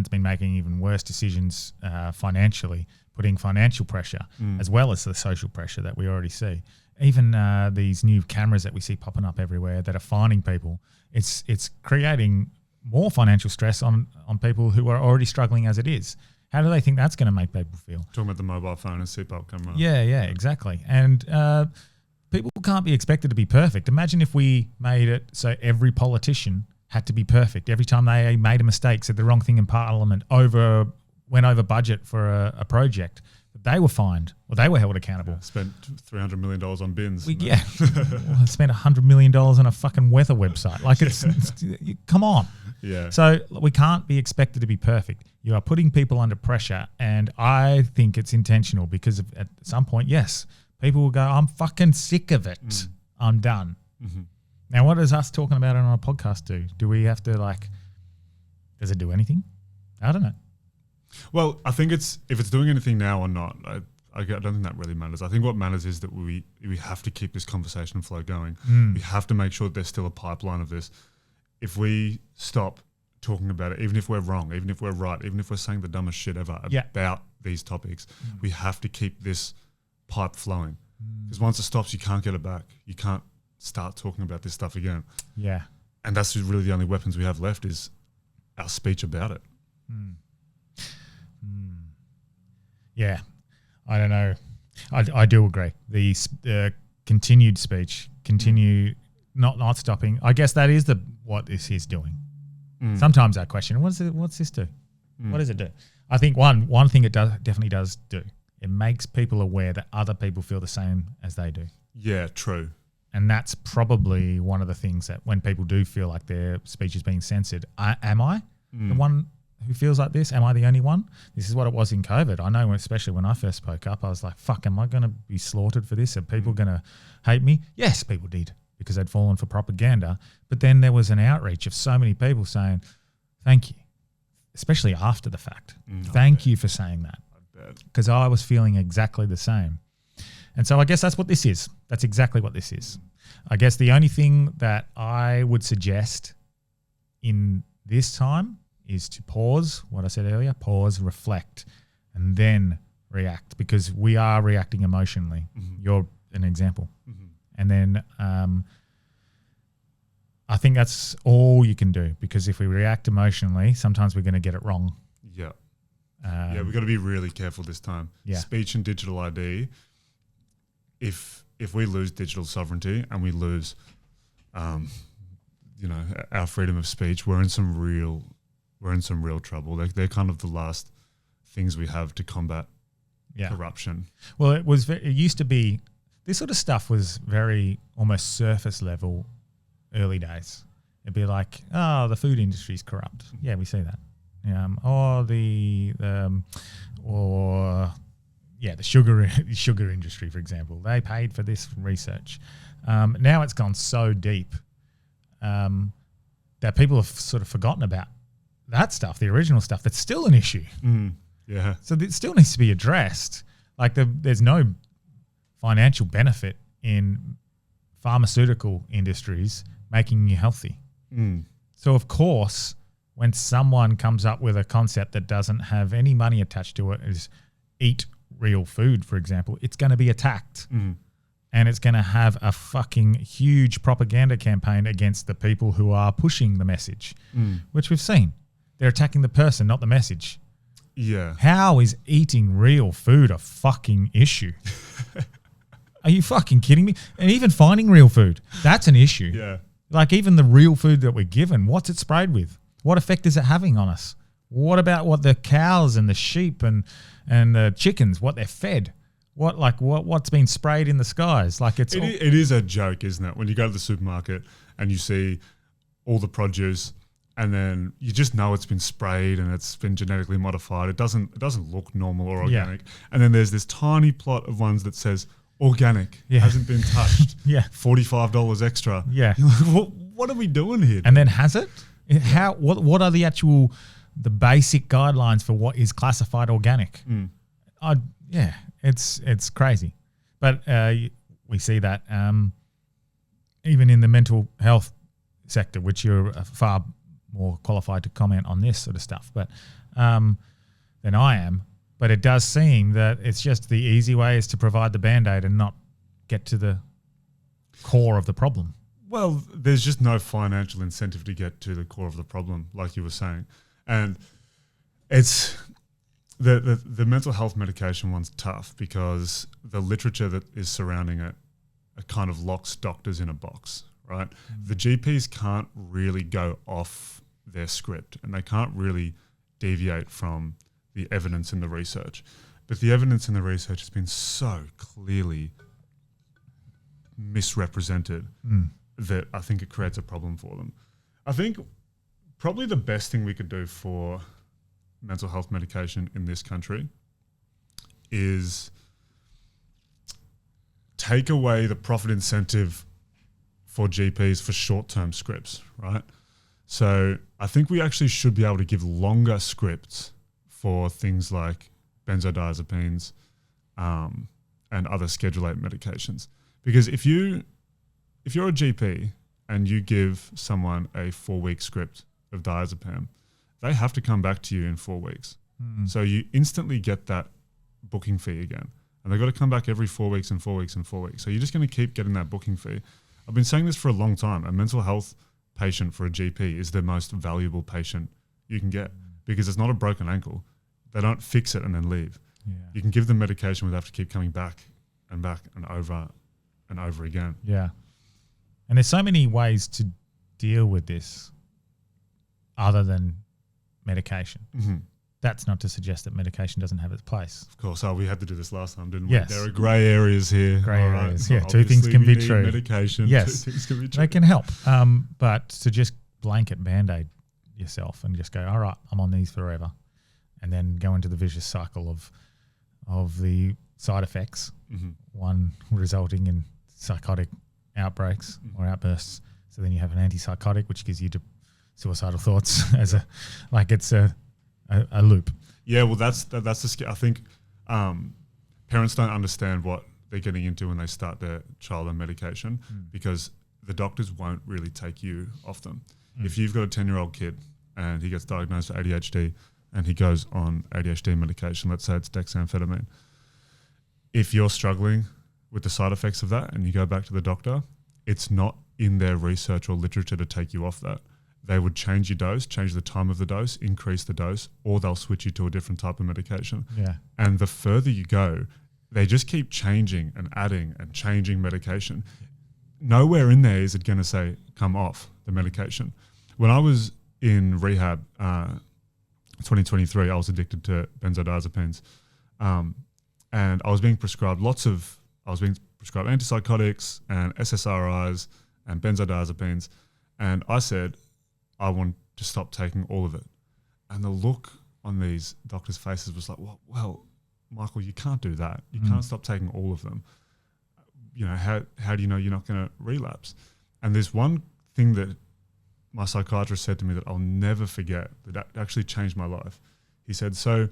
A: been making even worse decisions financially, putting financial pressure as well as the social pressure that we already see. Even these new cameras that we see popping up everywhere that are fining people, it's creating more financial stress on people who are already struggling as it is. How do they think that's going to make people feel?
B: Talking about the mobile phone and seatbelt camera.
A: Yeah, exactly. And people can't be expected to be perfect. Imagine if we made it so every politician had to be perfect. Every time they made a mistake, said the wrong thing in Parliament, went over budget for a project, they were fined or they were held accountable.
B: Spent $300 million on bins.
A: Spent $100 million on a fucking weather website. Like it's come on.
B: Yeah.
A: So we can't be expected to be perfect. You are putting people under pressure, and I think it's intentional because at some point, yes, people will go, I'm fucking sick of it. I'm done. Mm-hmm. Now, what does us talking about it on a podcast do? Do we have to does it do anything? I don't know.
B: Well, I think if it's doing anything now or not, I don't think that really matters. I think what matters is that we have to keep this conversation flow going. We have to make sure that there's still a pipeline of this. If we stop talking about it, even if we're wrong, even if we're right, even if we're saying the dumbest shit ever about these topics, we have to keep this pipe flowing. Because once it stops, you can't get it back. You can't start talking about this stuff again. Yeah. And that's really the only weapons we have left is our speech about it.
A: Yeah, I don't know. I do agree. The continued speech, not stopping. I guess that is what this is doing. Sometimes I question, what's this do? What does it do? I think one thing it definitely does do, it makes people aware that other people feel the same as they do.
B: Yeah, true.
A: And that's probably one of the things that when people do feel like their speech is being censored, am I the one who feels like this? Am I the only one? This is what it was in COVID. I know, especially when I first spoke up, I was like, fuck, am I going to be slaughtered for this? Are people going to hate me? Yes, people did, because they'd fallen for propaganda. But then there was an outreach of so many people saying, thank you, especially after the fact. Thank you for saying that. Because I was feeling exactly the same. And so I guess that's what this is. That's exactly what this is. I guess the only thing that I would suggest in this time is to pause, what I said earlier, pause, reflect, and then react, because we are reacting emotionally. You're an example. And then I think that's all you can do, because if we react emotionally, sometimes we're going to get it wrong.
B: Yeah. We've got to be really careful this time. Yeah. Speech and digital ID, if we lose digital sovereignty and we lose, our freedom of speech, we're in some real trouble. They're kind of the last things we have to combat corruption. Well,
A: it used to be, this sort of stuff was very almost surface level early days. It'd be like, oh, the food industry's corrupt. Yeah, we see that. The sugar industry, for example, they paid for this research. Now it's gone so deep that people have sort of forgotten about that stuff, the original stuff. That's still an issue.
B: Yeah.
A: So it still needs to be addressed. Like there's no financial benefit in pharmaceutical industries making you healthy. So of course, when someone comes up with a concept that doesn't have any money attached to it, is eat real food, for example, it's going to be attacked. And it's going to have a fucking huge propaganda campaign against the people who are pushing the message, which we've seen. They're attacking the person, not the message.
B: Yeah.
A: How is eating real food a fucking issue? Are you fucking kidding me? And even finding real food, that's an issue.
B: Yeah.
A: Like even the real food that we're given, what's it sprayed with? What effect is it having on us? What about what the cows and the sheep and the chickens, what they're fed? What's been sprayed in the skies? Like it
B: is a joke, isn't it? When you go to the supermarket and you see all the produce and then you just know it's been sprayed and it's been genetically modified. It doesn't look normal or organic. And then there's this tiny plot of ones that says organic, hasn't been touched. $45 extra.
A: Yeah.
B: You're like, what are we doing here?
A: And then has it? What are the basic guidelines for what is classified organic? It's crazy. But we see that even in the mental health sector, which you're far more qualified to comment on this sort of stuff, but than I am. But it does seem that it's just the easy way is to provide the Band-Aid and not get to the core of the problem.
B: Well, there's just no financial incentive to get to the core of the problem, like you were saying. And it's the mental health medication one's tough because the literature that is surrounding it kind of locks doctors in a box, right? The GPs can't really go off their script and they can't really deviate from the evidence in the research. But the evidence in the research has been so clearly misrepresented that I think it creates a problem for them. I think probably the best thing we could do for mental health medication in this country is take away the profit incentive for GPs for short-term scripts, right? So I think we actually should be able to give longer scripts for things like benzodiazepines and other Schedule 8 medications. Because if you're a GP and you give someone a 4-week script of diazepam, they have to come back to you in 4 weeks. So you instantly get that booking fee again. And they've got to come back every 4 weeks and 4 weeks and 4 weeks. So you're just going to keep getting that booking fee. I've been saying this for a long time. A mental health patient for a GP is the most valuable patient you can get because it's not a broken ankle. They don't fix it and then leave. You can give them medication without have to keep coming back and back and over again.
A: Yeah. And there's so many ways to deal with this other than medication. That's not to suggest that medication doesn't have its place.
B: Of course. We had to do this last time, didn't
A: Yes.
B: we? There are grey areas here.
A: Grey
B: All
A: areas.
B: Right.
A: Yeah, two things can be true.
B: Medication.
A: Yes.
B: 2 things can be true.
A: They can help. But to just blanket Band-Aid yourself and just go, all right, I'm on these forever, and then go into the vicious cycle of the side effects, one resulting in psychotic outbreaks or outbursts. So then you have an antipsychotic, which gives you suicidal thoughts as it's a loop.
B: Yeah, well, that's the I think parents don't understand what they're getting into when they start their child on medication because the doctors won't really take you off them. If you've got a 10-year-old kid and he gets diagnosed with ADHD and he goes on ADHD medication, let's say it's dexamphetamine, if you're struggling with the side effects of that and you go back to the doctor, it's not in their research or literature to take you off that. They would change your dose, change the time of the dose, increase the dose, or they'll switch you to a different type of medication.
A: Yeah.
B: And the further you go, they just keep changing and adding and changing medication. Nowhere in there is it going to say, come off the medication. When I was in rehab, 2023, I was addicted to benzodiazepines. And I was being prescribed antipsychotics and SSRIs and benzodiazepines. And I said, I want to stop taking all of it. And the look on these doctors' faces was like, well, Michael, you can't do that. You can't stop taking all of them. You know, how do you know you're not going to relapse? And there's one thing that my psychiatrist said to me that I'll never forget that actually changed my life. He said, so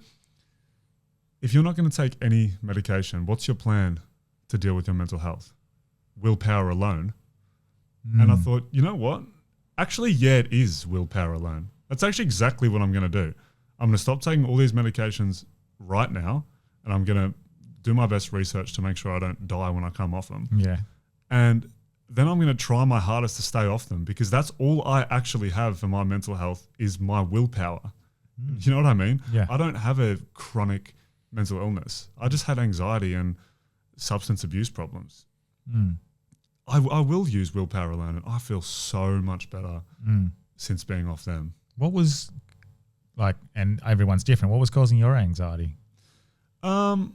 B: if you're not going to take any medication, what's your plan to deal with your mental health? Willpower alone. And I thought, you know what? Actually, yeah, it is willpower alone. That's actually exactly what I'm going to do. I'm going to stop taking all these medications right now, and I'm going to do my best research to make sure I don't die when I come off them.
A: Yeah.
B: And then I'm going to try my hardest to stay off them because that's all I actually have for my mental health is my willpower. You know what I mean?
A: Yeah.
B: I don't have a chronic mental illness. I just had anxiety and substance abuse problems. I will use willpower alone, and I feel so much better since being off them.
A: What was and everyone's different. What was causing your anxiety? And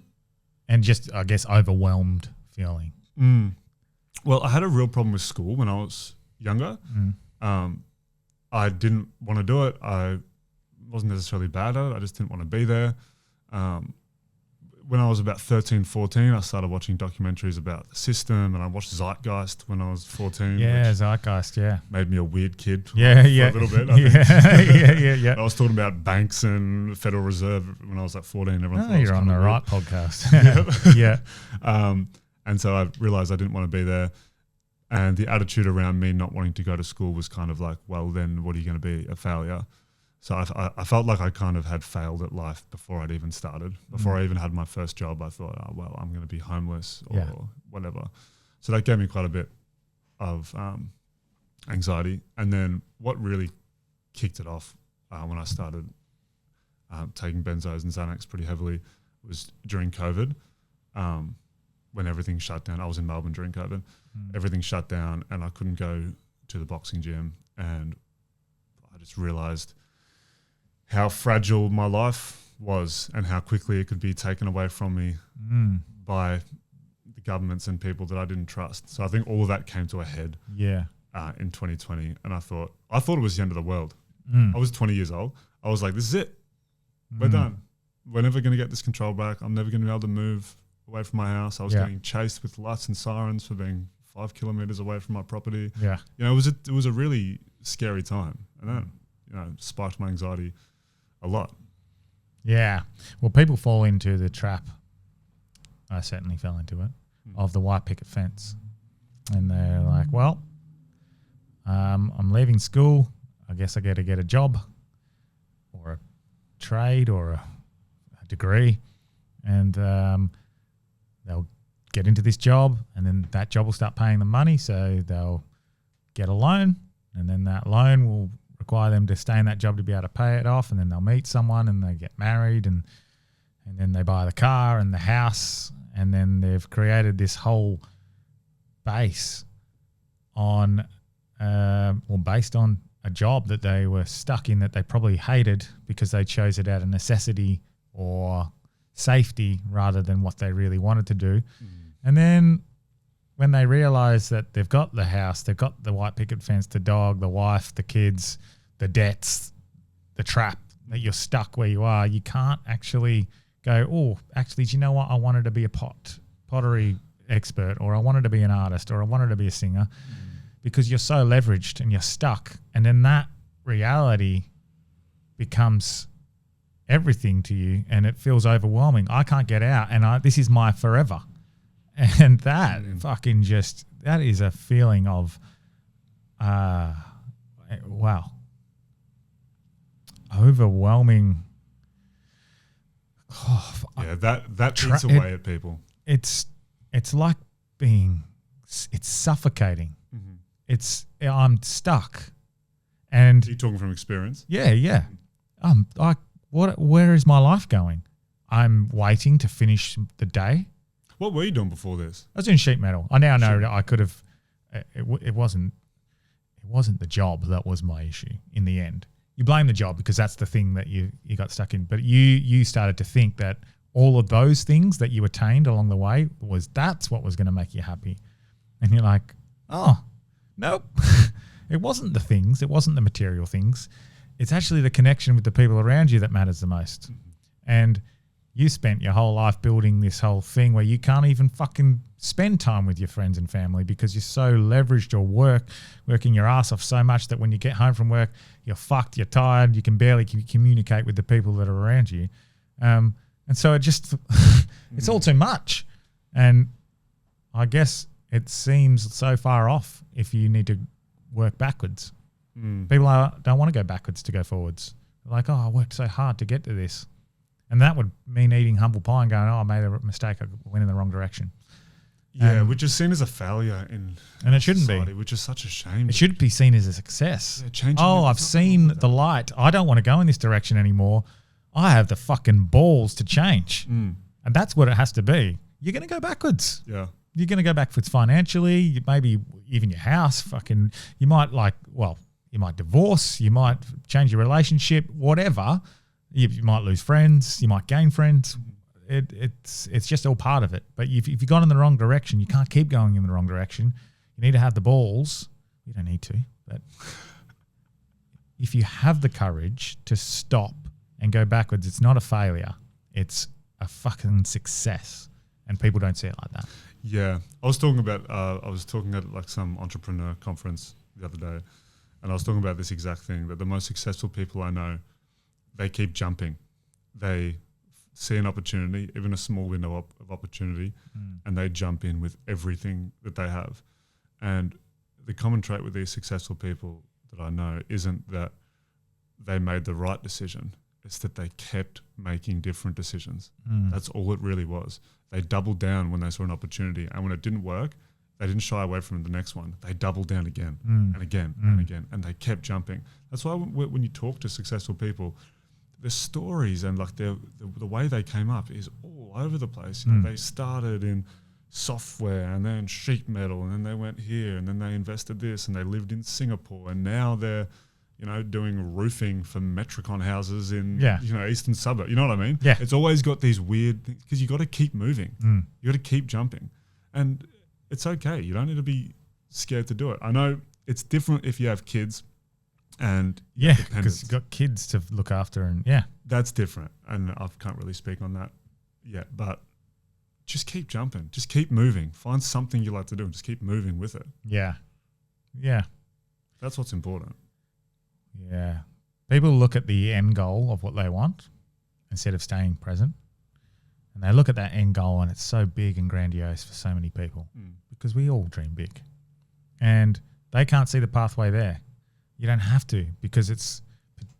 A: just, I guess, overwhelmed feeling.
B: Well, I had a real problem with school when I was younger. I didn't want to do it. I wasn't necessarily bad at it. I just didn't want to be there. When I was about 13, 14, I started watching documentaries about the system, and I watched Zeitgeist when I was 14.
A: Yeah,
B: which
A: Zeitgeist, yeah.
B: made me a weird kid
A: Yeah,
B: for
A: yeah.
B: a little bit. I think.
A: yeah.
B: I was talking about banks and Federal Reserve when I was like 14. Everyone thought I was
A: You're on
B: kinda
A: the
B: weird.
A: right podcast. Yeah.
B: And so I realized I didn't want to be there. And the attitude around me not wanting to go to school was kind of like, well, then what are you going to be, a failure? So I felt like I kind of had failed at life before I'd even started. Before I even had my first job, I thought, oh, well, I'm going to be homeless or whatever. So that gave me quite a bit of anxiety. And then what really kicked it off when I started taking benzos and Xanax pretty heavily was during COVID, when everything shut down. I was in Melbourne during COVID. Everything shut down and I couldn't go to the boxing gym. And I just realized how fragile my life was and how quickly it could be taken away from me by the governments and people that I didn't trust. So I think all of that came to a head in 2020. And I thought it was the end of the world. I was 20 years old. I was like, this is it. We're done. We're never going to get this control back. I'm never going to be able to move away from my house. I was getting chased with lights and sirens for being 5 kilometers away from my property. Yeah. You know, it was a really scary time. And that, you know, spiked my anxiety a lot.
A: Yeah. Well, people fall into the trap. I certainly fell into it, of the white picket fence. And they're like, well, I'm leaving school. I guess I got to get a job or a trade or a degree. And they'll get into this job, and then that job will start paying them money. So they'll get a loan, and then that loan will require them to stay in that job to be able to pay it off, and then they'll meet someone and they get married, and then they buy the car and the house, and then they've created this whole base on based on a job that they were stuck in that they probably hated because they chose it out of necessity or safety rather than what they really wanted to do. And then when they realize that they've got the house, they've got the white picket fence, the dog, the wife, the kids, the debts, the trap, that you're stuck where you are, you can't actually go, oh, actually, do you know what? I wanted to be a pottery expert, or I wanted to be an artist, or I wanted to be a singer, because you're so leveraged and you're stuck. And then that reality becomes everything to you, and it feels overwhelming. I can't get out, and this is my forever. And that fucking just, that is a feeling of, wow, overwhelming. Oh,
B: yeah, that eats away at people.
A: It's like being, it's suffocating. I'm stuck. And
B: Are you talking from experience?
A: Yeah. Where is my life going? I'm waiting to finish the day.
B: What were you doing before this?
A: I was doing sheet metal. I now know that I could have. It wasn't the job that was my issue in the end. You blame the job because that's the thing that you got stuck in. But you started to think that all of those things that you attained along the way that's what was going to make you happy. And you're like, oh, nope. It wasn't the things. It wasn't the material things. It's actually the connection with the people around you that matters the most. And you spent your whole life building this whole thing where you can't even fucking spend time with your friends and family because you're so leveraged or working your ass off so much that when you get home from work, you're fucked, you're tired, you can barely communicate with the people that are around you. And so it just, it's all too much. And I guess it seems so far off if you need to work backwards. People don't want to go backwards to go forwards. They're like, oh, I worked so hard to get to this. And that would mean eating humble pie and going, oh, I made a mistake. I went in the wrong direction.
B: Yeah, which is seen as a failure in
A: and it shouldn't
B: society,
A: be.
B: which is such a shame.
A: It should be seen as a success.
B: Yeah,
A: I've seen the light. I don't want to go in this direction anymore. I have the fucking balls to change. And that's what it has to be. You're going to go backwards.
B: Yeah.
A: You're going to go backwards financially. Maybe even your house. You might you might divorce. You might change your relationship, whatever. You might lose friends. You might gain friends. It's just all part of it. But if you've gone in the wrong direction, you can't keep going in the wrong direction. You need to have the balls. You don't need to, but if you have the courage to stop and go backwards, it's not a failure. It's a fucking success. And people don't see it like that.
B: Yeah. I was talking at like some entrepreneur conference the other day, and I was talking about this exact thing, that the most successful people I know, they keep jumping. They see an opportunity, even a small window of opportunity, and they jump in with everything that they have. And the common trait with these successful people that I know isn't that they made the right decision. It's that they kept making different decisions. That's all it really was. They doubled down when they saw an opportunity, and when it didn't work, they didn't shy away from the next one. They doubled down again and again and again, and they kept jumping. That's why when you talk to successful people, the stories and like the way they came up is all over the place. You know, they started in software and then sheet metal, and then they went here, and then they invested this, and they lived in Singapore, and now they're, you know, doing roofing for Metricon houses in, you know, eastern suburb. You know what I mean?
A: Yeah.
B: It's always got these weird things because you got to keep moving. You got to keep jumping, and it's okay. You don't need to be scared to do it. I know it's different if you have kids, and
A: because you've got kids to look after, and
B: that's different. And I can't really speak on that yet, but just keep jumping, just keep moving. Find something you like to do, and just keep moving with it.
A: Yeah.
B: That's what's important.
A: Yeah. People look at the end goal of what they want instead of staying present. And they look at that end goal, and it's so big and grandiose for so many people because we all dream big. And they can't see the pathway there. You don't have to, because it's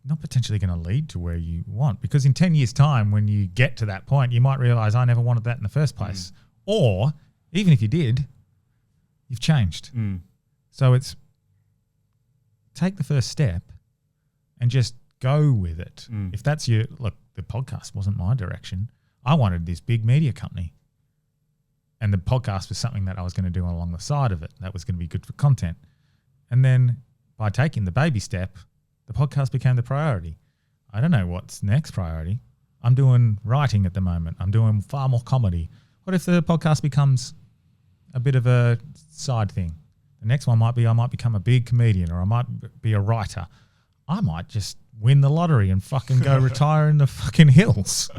A: not potentially going to lead to where you want. Because in 10 years' time, when you get to that point, you might realize I never wanted that in the first place. Or even if you did, you've changed. So it's take the first step and just go with it. If that's the podcast wasn't my direction. I wanted this big media company, and the podcast was something that I was going to do along the side of it. That was going to be good for content. And then by taking the baby step, the podcast became the priority. I don't know what's next priority. I'm doing writing at the moment. I'm doing far more comedy. What if the podcast becomes a bit of a side thing? The next one might be I might become a big comedian, or I might be a writer. I might just win the lottery and fucking go retire in the fucking hills.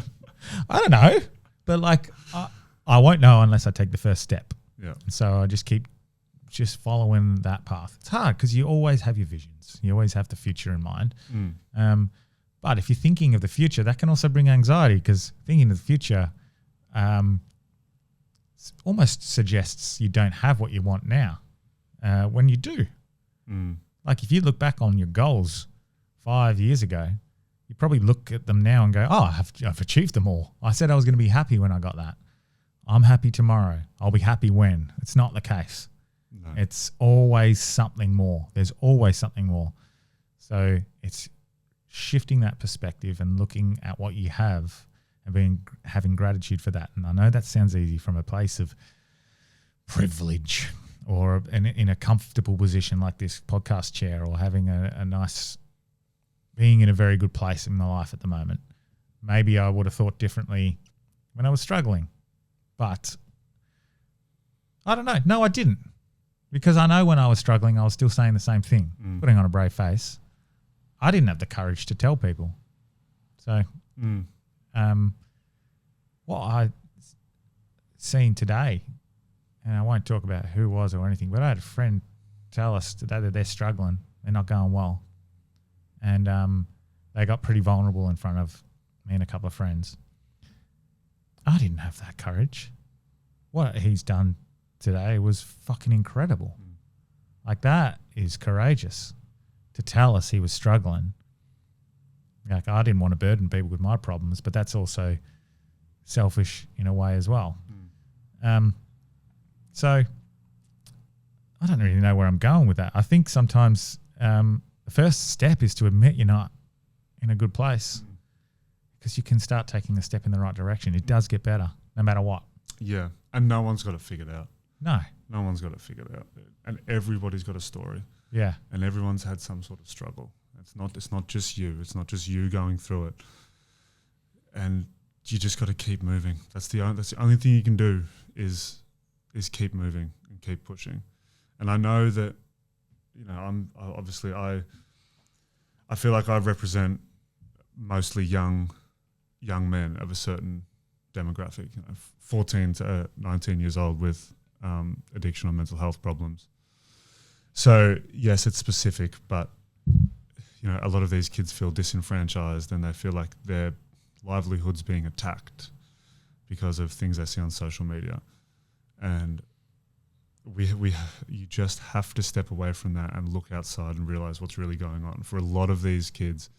A: I don't know. But like, I won't know unless I take the first step.
B: Yeah.
A: And so I just keep following that path. It's hard because you always have your visions. You always have the future in mind. But if you're thinking of the future, that can also bring anxiety, because thinking of the future almost suggests you don't have what you want now when you do. Like if you look back on your goals 5 years ago, you probably look at them now and go, oh, I've achieved them all. I said I was going to be happy when I got that. I'm happy tomorrow. I'll be happy when. It's not the case.
B: No.
A: It's always something more. There's always something more. So it's shifting that perspective and looking at what you have and having gratitude for that. And I know that sounds easy from a place of privilege, or in a comfortable position like this podcast chair, or having a nice, being in a very good place in my life at the moment. Maybe I would have thought differently when I was struggling, but I don't know. No, I didn't, because I know when I was struggling, I was still saying the same thing, putting on a brave face. I didn't have the courage to tell people. So what I seen today, and I won't talk about who it was or anything, but I had a friend tell us today that they're struggling, they're not going well. And they got pretty vulnerable in front of me and a couple of friends. I didn't have that courage. What he's done today was fucking incredible. Like, that is courageous, to tell us he was struggling. Like, I didn't want to burden people with my problems, but that's also selfish in a way as well. So I don't really know where I'm going with that. I think sometimes the first step is to admit you're not in a good place, because you can start taking a step in the right direction. It does get better no matter what. Yeah.
B: And no one's got it figured out.
A: No
B: one's got it figured out. And everybody's got a story.
A: Yeah.
B: And everyone's had some sort of struggle. It's not just you. It's not just you going through it. And you just got to keep moving. That's the only thing you can do is keep moving and keep pushing. And I know that, you know, I feel like I represent mostly young men of a certain demographic, 14 to 19 years old with addiction or mental health problems. So yes, it's specific, but a lot of these kids feel disenfranchised and they feel like their livelihood's being attacked because of things they see on social media. And you just have to step away from that and look outside and realize what's really going on. For a lot of these kids,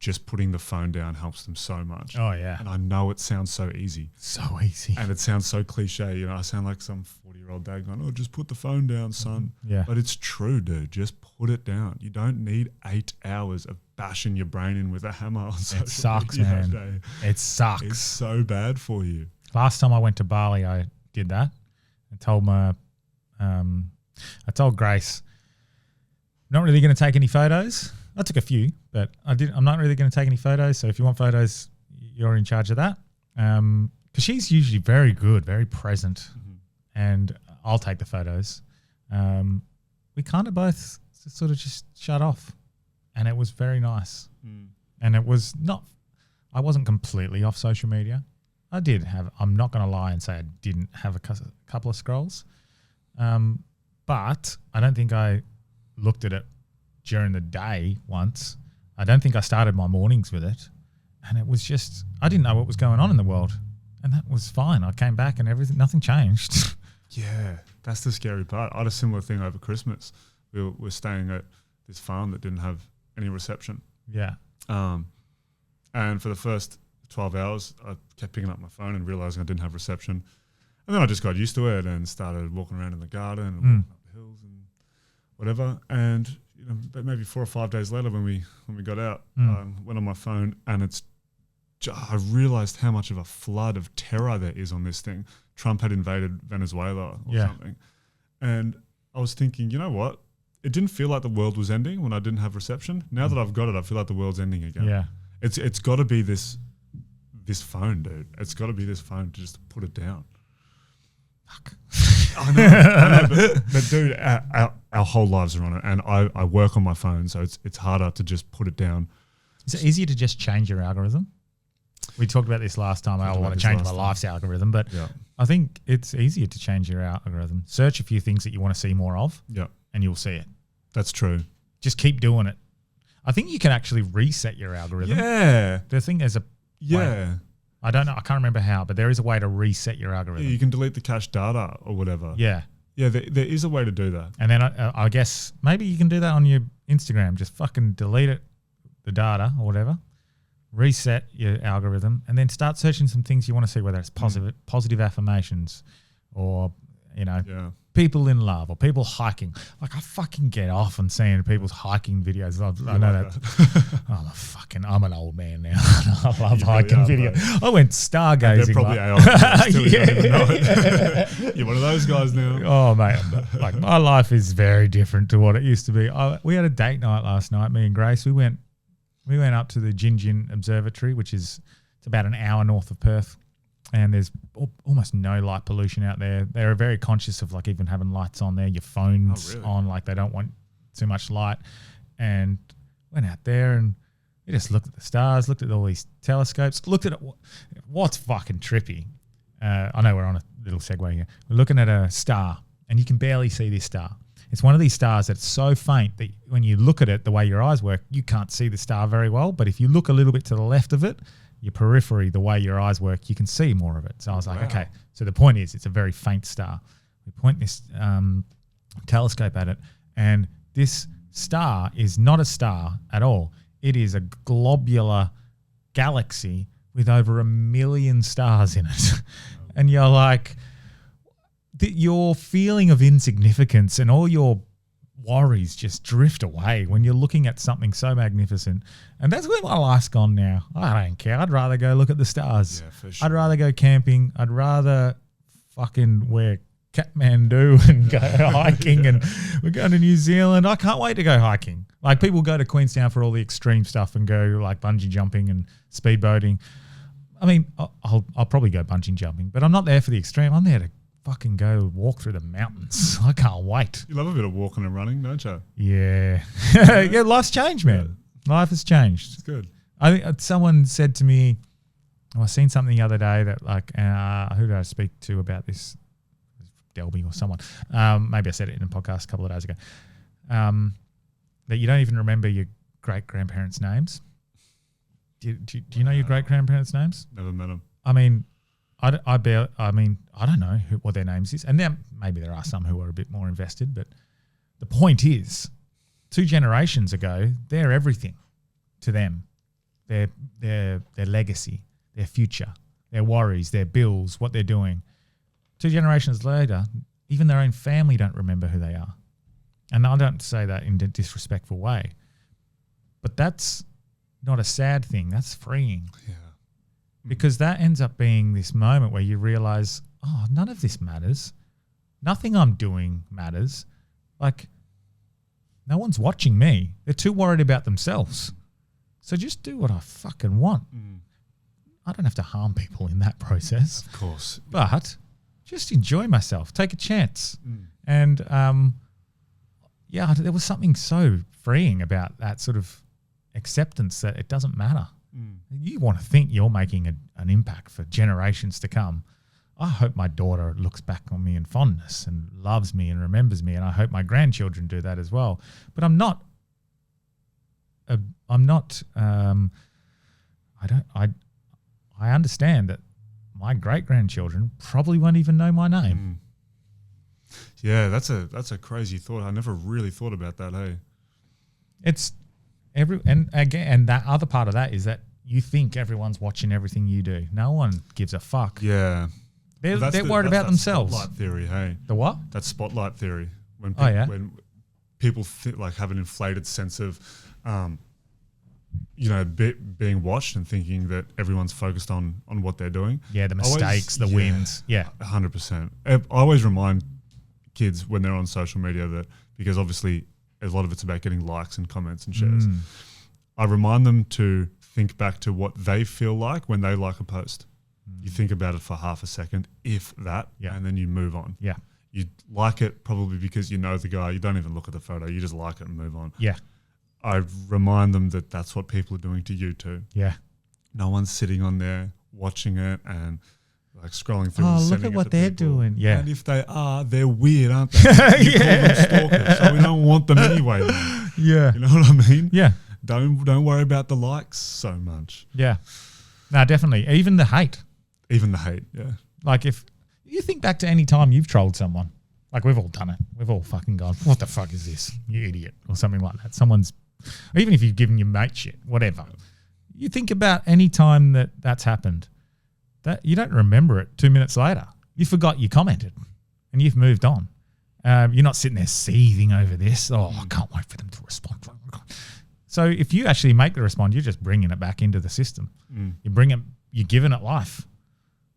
B: just putting the phone down helps them so much.
A: Oh, yeah.
B: And I know it sounds so easy.
A: So easy.
B: And it sounds so cliche. I sound like some 40-year-old dad going, just put the phone down, son.
A: Yeah.
B: But it's true, dude. Just put it down. You don't need 8 hours of bashing your brain in with a hammer on social
A: It sucks,
B: media
A: man.
B: day.
A: It sucks.
B: It's so bad for you.
A: Last time I went to Bali, I did that. I told Grace, I'm not really going to take any photos. I took a few, but I'm not really going to take any photos. So if you want photos, you're in charge of that. Because she's usually very good, very present, and I'll take the photos. We kind of both sort of just shut off, and it was very nice. And it was I wasn't completely off social media. I'm not going to lie and say I didn't have a couple of scrolls. But I don't think I looked at it during the day once. I don't think I started my mornings with it. And it was just, I didn't know what was going on in the world. And that was fine. I came back and nothing changed.
B: Yeah, that's the scary part. I had a similar thing over Christmas. We were staying at this farm that didn't have any reception.
A: Yeah.
B: And for the first 12 hours, I kept picking up my phone and realizing I didn't have reception. And then I just got used to it and started walking around in the garden and walking up the hills and whatever. And but maybe 4 or 5 days later, when we got out, went on my phone and I realized how much of a flood of terror there is on this thing. Trump had invaded Venezuela or something, and I was thinking, you know what? It didn't feel like the world was ending when I didn't have reception. Now that I've got it, I feel like the world's ending again.
A: Yeah.
B: It's got to be this phone, dude. It's got to be this phone to just put it down. Fuck. I know, but dude, our whole lives are on it, and I work on my phone, so it's harder to just put it down.
A: Is it easier to just change your algorithm? We talked about this last time. I want to change my life's algorithm, but I think it's easier to change your algorithm. Search a few things that you want to see more of, and you'll see it.
B: That's true.
A: Just keep doing it. I think you can actually reset your algorithm.
B: Yeah.
A: The thing is way. I don't know. I can't remember how, but there is a way to reset your algorithm.
B: Yeah, you can delete the cache data or whatever.
A: Yeah.
B: Yeah, there is a way to do that.
A: And then I guess maybe you can do that on your Instagram. Just fucking delete it, the data or whatever. Reset your algorithm and then start searching some things you want to see, whether it's positive affirmations or, people in love or people hiking. Like, I fucking get off on seeing people's hiking videos. I know that. I'm an old man now. I love hiking videos. I went stargazing.
B: They're probably AI too. You don't even know it. You're one of those guys now.
A: Oh, mate. Like, my life is very different to what it used to be. We had a date night last night, me and Grace. We went up to the Gin Observatory, which is it's about an hour north of Perth. And there's almost no light pollution out there. They're very conscious of like even having lights on there. Your phone's on, like they don't want too much light. And went out there and we just looked at the stars, looked at all these telescopes, looked at what's fucking trippy. I know we're on a little segue here. We're looking at a star and you can barely see this star. It's one of these stars that's so faint that when you look at it, the way your eyes work, you can't see the star very well. But if you look a little bit to the left of it, your periphery, the way your eyes work, you can see more of it. So I was like, okay. So the point is, it's a very faint star. We point this telescope at it, and this star is not a star at all. It is a globular galaxy with over 1 million stars in it. And you're like, your feeling of insignificance and all your worries just drift away when you're looking at something so magnificent. And that's where my life's gone now. I don't care. I'd rather go look at the stars.
B: Yeah, for sure.
A: I'd rather go camping. I'd rather fucking wear Kathmandu and go hiking. And we're going to New Zealand. I can't wait to go hiking. Like, people go to Queenstown for all the extreme stuff and go like bungee jumping and speedboating. I mean, I'll probably go bungee jumping, but I'm not there for the extreme. I'm there to fucking go walk through the mountains. I can't wait.
B: You love a bit of walking and running, don't you?
A: Yeah. Yeah, life's changed, man. Life has changed.
B: It's good.
A: I think someone said to me, I seen something the other day that who did I speak to about this? Delby or someone. Maybe I said it in a podcast a couple of days ago. That you don't even remember your great-grandparents' names. Do you know your great-grandparents' names?
B: Never met them.
A: I mean, I don't know what their names is. And then maybe there are some who are a bit more invested, but the point is, 2 generations ago, they're everything to them. Their legacy, their future, their worries, their bills, what they're doing. 2 generations later, even their own family don't remember who they are. And I don't say that in a disrespectful way, but that's not a sad thing. That's freeing.
B: Yeah.
A: Because that ends up being this moment where you realize, oh, none of this matters. Nothing I'm doing matters. Like, no one's watching me. They're too worried about themselves. So just do what I fucking want. I don't have to harm people in that process.
B: Of course.
A: But just enjoy myself. Take a chance. And, there was something so freeing about that sort of acceptance that it doesn't matter. You want to think you're making an impact for generations to come. I hope my daughter looks back on me in fondness and loves me and remembers me, and I hope my grandchildren do that as well. But I understand that my great-grandchildren probably won't even know my name.
B: Yeah, that's a crazy thought. I never really thought about that, hey?
A: It's and that other part of that is that you think everyone's watching everything you do. No one gives a fuck.
B: Yeah.
A: They're worried about themselves.
B: Spotlight theory, hey?
A: The what?
B: That spotlight theory. When people have an inflated sense of, being watched and thinking that everyone's focused on what they're doing.
A: Yeah, the mistakes, the wins. Yeah.
B: 100%. I always remind kids when they're on social media that, because obviously a lot of it's about getting likes and comments and shares. I remind them to think back to what they feel like when they like a post. You think about it for half a second, if that, and then you move on.
A: Yeah.
B: You like it probably because you know the guy. You don't even look at the photo. You just like it and move on.
A: Yeah.
B: I remind them that that's what people are doing to you too.
A: Yeah.
B: No one's sitting on there watching it and like scrolling through.
A: Oh,
B: and
A: look at what they're doing. Yeah.
B: And if they are, they're weird, aren't they? You call them stalkers, so we don't want them anyway. Then.
A: Yeah.
B: You know what I mean?
A: Yeah.
B: Don't worry about the likes so much.
A: Yeah. No, definitely. Even the hate.
B: Yeah.
A: Like if you think back to any time you've trolled someone, like we've all done it. We've all fucking gone, what the fuck is this? You idiot. Or something like that. Even if you've given your mate shit, whatever. You think about any time that's happened, that you don't remember it 2 minutes later. You forgot you commented and you've moved on. You're not sitting there seething over this. Oh, I can't wait for them to respond. So if you actually make the respond, you're just bringing it back into the system. You're giving it life.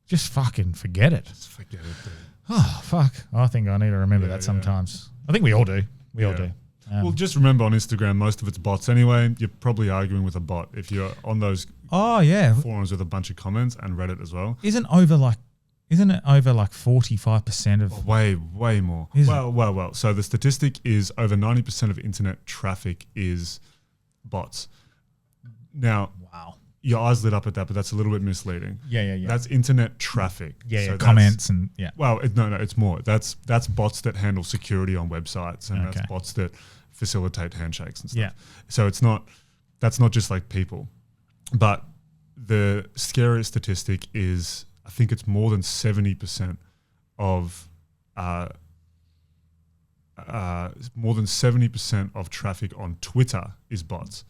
A: Just fucking forget it.
B: Just forget it, dude.
A: Oh, fuck. I think I need to remember that sometimes. I think we all do. We all do.
B: Well, just remember on Instagram, most of it's bots anyway. You're probably arguing with a bot if you're on those forums with a bunch of comments, and Reddit as well.
A: Isn't it over like 45% of...
B: Way more. Well. So the statistic is over 90% of internet traffic is bots. Now,
A: wow.
B: Your eyes lit up at that, but that's a little bit misleading.
A: Yeah.
B: That's internet traffic.
A: Yeah, so comments and yeah.
B: Well, it's more. That's bots that handle security on websites, and that's bots that facilitate handshakes and stuff.
A: Yeah.
B: So that's not just like people. But the scariest statistic is, I think it's more than 70% of traffic on Twitter is bots.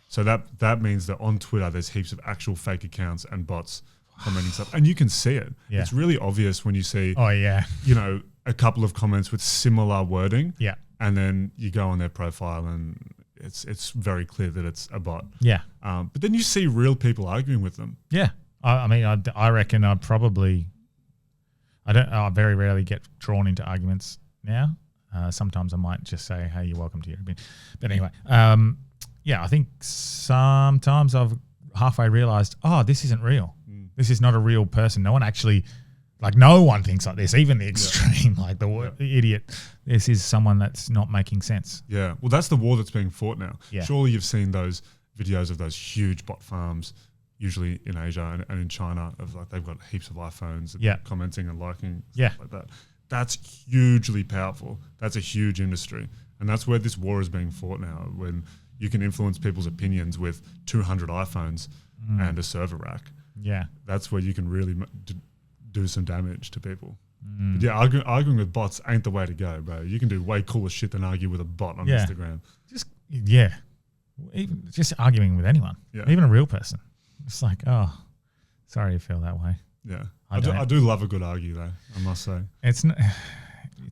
B: So that means that on Twitter there's heaps of actual fake accounts and bots commenting stuff, and you can see it. Yeah. It's really obvious when you see.
A: Oh yeah.
B: A couple of comments with similar wording.
A: Yeah.
B: And then you go on their profile and it's very clear that it's a bot.
A: Yeah.
B: But then you see real people arguing with them.
A: Yeah. I reckon I very rarely get drawn into arguments now. Sometimes I might just say, hey, you're welcome to your opinion. But anyway, I think sometimes I've halfway realized, this isn't real. This is not a real person. No one actually, no one thinks like this, even the extreme, the idiot. This is someone that's not making sense.
B: Yeah. Well, that's the war that's being fought now.
A: Yeah.
B: Surely you've seen those videos of those huge bot farms, usually in Asia and in China, of like they've got heaps of iPhones and
A: Yeah.
B: commenting and liking
A: Yeah.
B: stuff like that. That's hugely powerful. That's a huge industry. And that's where this war is being fought now, when you can influence people's opinions with 200 iPhones and a server rack.
A: Yeah.
B: That's where you can really do some damage to people. But yeah, arguing with bots ain't the way to go, bro. You can do way cooler shit than argue with a bot on
A: Yeah.
B: Instagram.
A: Even just arguing with anyone,
B: Yeah.
A: even a real person. It's like, oh, sorry you feel that way.
B: Yeah.
A: I
B: I do love a good argue, though, I must say.
A: It's not.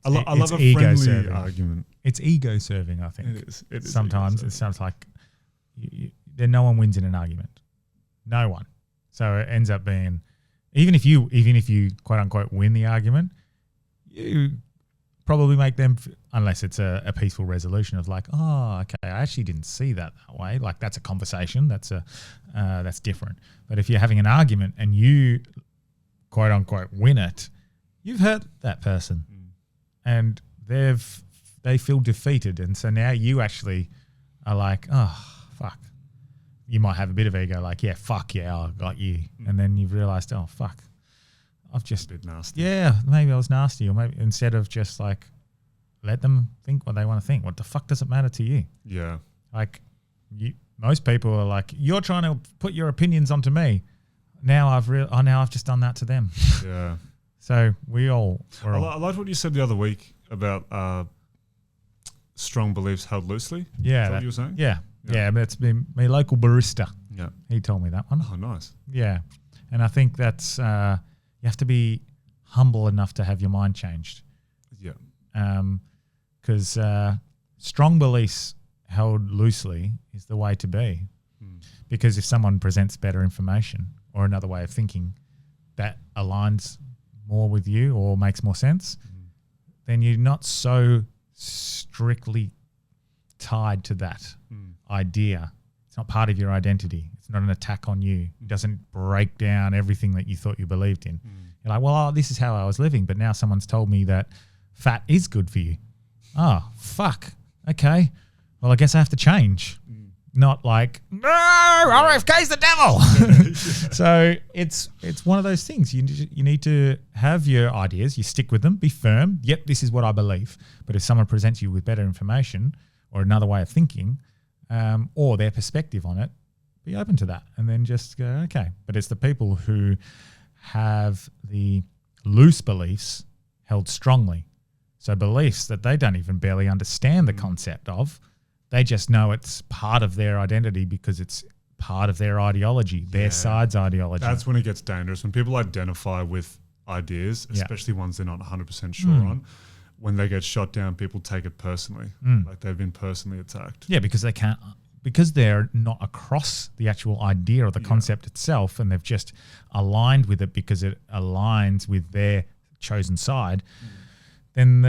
B: I love a friendly argument.
A: It's ego serving, I think.
B: It is
A: Sometimes
B: ego
A: it sounds like no one wins in an argument. No one. So it ends up being, even if you quote unquote win the argument, you probably make them, unless it's a peaceful resolution of like, oh, okay, I actually didn't see that way. Like that's a conversation. That's different. But if you're having an argument and you quote unquote win it, you've hurt that person, and they feel defeated, and so now you actually are like, oh fuck. You might have a bit of ego, like, yeah, fuck yeah, I got you, and then you've realised, oh fuck, I've just
B: a bit nasty.
A: Yeah, maybe I was nasty, or maybe instead of just like let them think what they want to think. What the fuck does it matter to you?
B: Yeah.
A: Like most people are like, you're trying to put your opinions onto me. Now I've just done that to them.
B: Yeah.
A: So
B: I liked what you said the other week about strong beliefs held loosely.
A: Yeah.
B: Is that what you were saying?
A: Yeah. Yeah, but it's been my local barista.
B: Yeah.
A: He told me that one.
B: Oh, nice.
A: Yeah. And I think that's, you have to be humble enough to have your mind changed.
B: Yeah.
A: Because strong beliefs held loosely is the way to be. Because if someone presents better information or another way of thinking that aligns more with you or makes more sense, then you're not so strictly tied to that idea. It's not part of your identity. It's not an attack on you. It doesn't break down everything that you thought you believed in. You're like, well, this is how I was living, but now someone's told me that fat is good for you. Oh, fuck. Okay. Well, I guess I have to change. Not like, no, RFK's the devil. So it's one of those things. You need to have your ideas. You stick with them. Be firm. Yep, this is what I believe. But if someone presents you with better information or another way of thinking, or their perspective on it, be open to that, and then just go, okay. But it's the people who have the loose beliefs held strongly. So beliefs that they don't even barely understand the concept of. They just know it's part of their identity because it's part of their ideology, their side's ideology.
B: That's when it gets dangerous. When people identify with ideas, especially ones they're not 100% sure on, when they get shot down, people take it personally, like they've been personally attacked.
A: Yeah, because they're not across the actual idea or the concept itself, and they've just aligned with it because it aligns with their chosen side. Then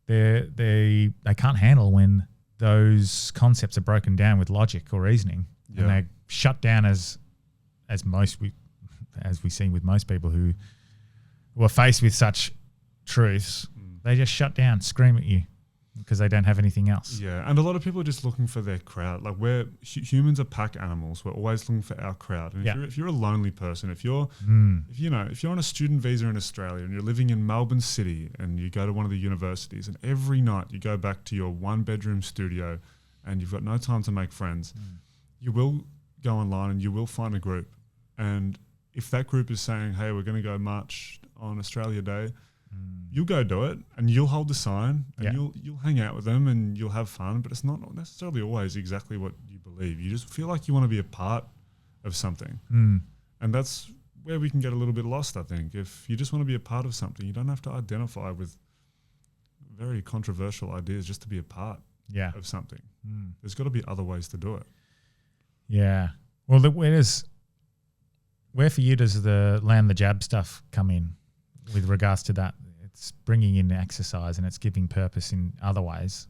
A: they can't handle when those concepts are broken down with logic or reasoning, and they're shut down as we see with most people who are faced with such truths. They just shut down, scream at you because they don't have anything else.
B: Yeah, and a lot of people are just looking for their crowd. Like humans are pack animals. We're always looking for our crowd. And if you're a lonely person, if you're on a student visa in Australia and you're living in Melbourne City and you go to one of the universities and every night you go back to your 1-bedroom studio and you've got no time to make friends, you will go online and you will find a group. And if that group is saying, hey, we're going to go march on Australia Day, you'll go do it and you'll hold the sign and you'll hang out with them and you'll have fun, but it's not necessarily always exactly what you believe. You just feel like you want to be a part of something. And that's where we can get a little bit lost, I think. If you just want to be a part of something, you don't have to identify with very controversial ideas just to be a part of something. There's got to be other ways to do it.
A: Yeah. Well, where for you does the land the jab stuff come in? With regards to that, it's bringing in exercise and it's giving purpose in other ways.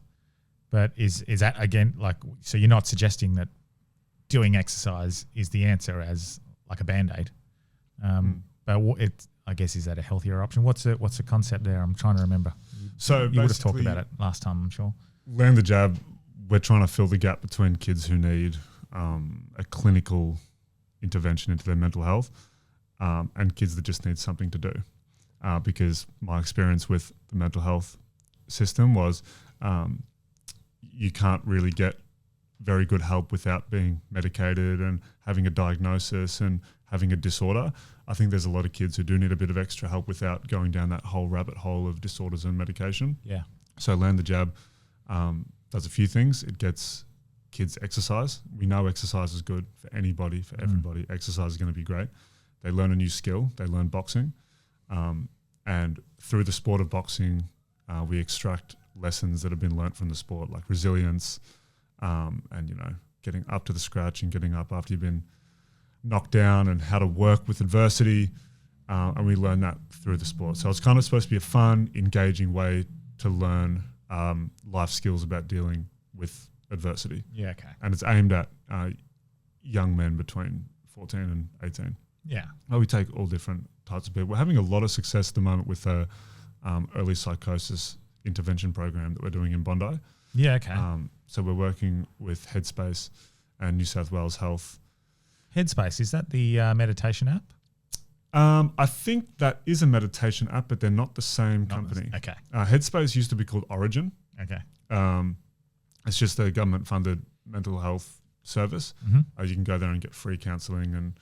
A: But is that, again, like, so you're not suggesting that doing exercise is the answer as like a Band-Aid. But I guess, is that a healthier option? What's the concept there? I'm trying to remember.
B: So
A: you would have talked about it last time, I'm sure.
B: Land the jab, we're trying to fill the gap between kids who need a clinical intervention into their mental health, and kids that just need something to do. Because my experience with the mental health system was you can't really get very good help without being medicated and having a diagnosis and having a disorder. I think there's a lot of kids who do need a bit of extra help without going down that whole rabbit hole of disorders and medication.
A: Yeah.
B: So Land the Jab does a few things. It gets kids exercise. We know exercise is good for anybody, for everybody. Exercise is going to be great. They learn a new skill. They learn boxing. And through the sport of boxing, we extract lessons that have been learnt from the sport, like resilience, and, you know, getting up to the scratch and getting up after you've been knocked down and how to work with adversity. And we learn that through the sport. So it's kind of supposed to be a fun, engaging way to learn life skills about dealing with adversity.
A: Yeah, okay.
B: And it's aimed at young men between 14 and 18.
A: Yeah.
B: We take all different types of people. We're having a lot of success at the moment with a early psychosis intervention program that we're doing in Bondi.
A: Yeah, okay.
B: So we're working with Headspace and New South Wales Health.
A: Headspace, is that the meditation app?
B: I think that is a meditation app, but they're not the same company.
A: Okay.
B: Headspace used to be called Origin.
A: Okay.
B: It's just a government-funded mental health service.
A: Mm-hmm.
B: You can go there and get free counselling and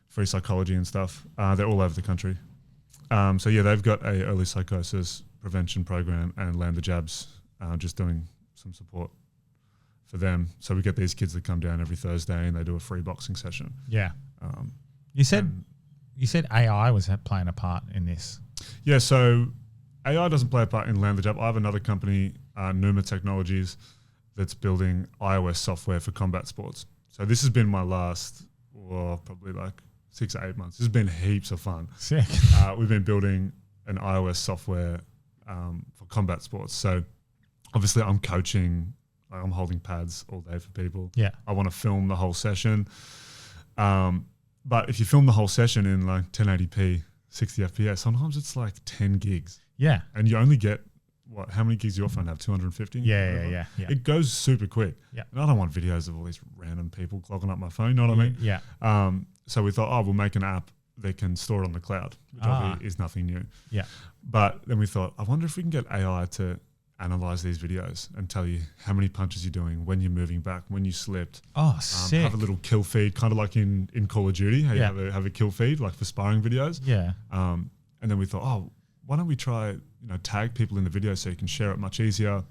B: free psychology and stuff. They're all over the country. So yeah, they've got a early psychosis prevention program, and Land the Jabs just doing some support for them. So we get these kids that come down every Thursday and they do a free boxing session.
A: Yeah. You said AI was playing a part in this.
B: Yeah, so AI doesn't play a part in Land the Jab. I have another company, Numa Technologies, that's building iOS software for combat sports. So this has been my last, probably like 6 or 8 months. This has been heaps of fun.
A: Sick.
B: We've been building an iOS software for combat sports. So obviously I'm coaching, I'm holding pads all day for people.
A: Yeah.
B: I want to film the whole session. But if you film the whole session in like 1080p, 60 FPS, sometimes it's like 10 gigs.
A: Yeah.
B: And you only get, how many gigs your phone have? 250?
A: Yeah.
B: It goes super quick.
A: Yeah.
B: And I don't want videos of all these random people clogging up my phone, you know what I mean?
A: Yeah.
B: So we thought, we'll make an app that can store it on the cloud, which obviously is nothing new.
A: Yeah.
B: But then we thought, I wonder if we can get AI to analyze these videos and tell you how many punches you're doing, when you're moving back, when you slipped.
A: Oh, sick.
B: Have a little kill feed, kind of like in Call of Duty, how
A: Yeah.
B: you have a kill feed, like for sparring videos.
A: Yeah.
B: And then we thought, why don't we try, tag people in the video so you can share it much easier.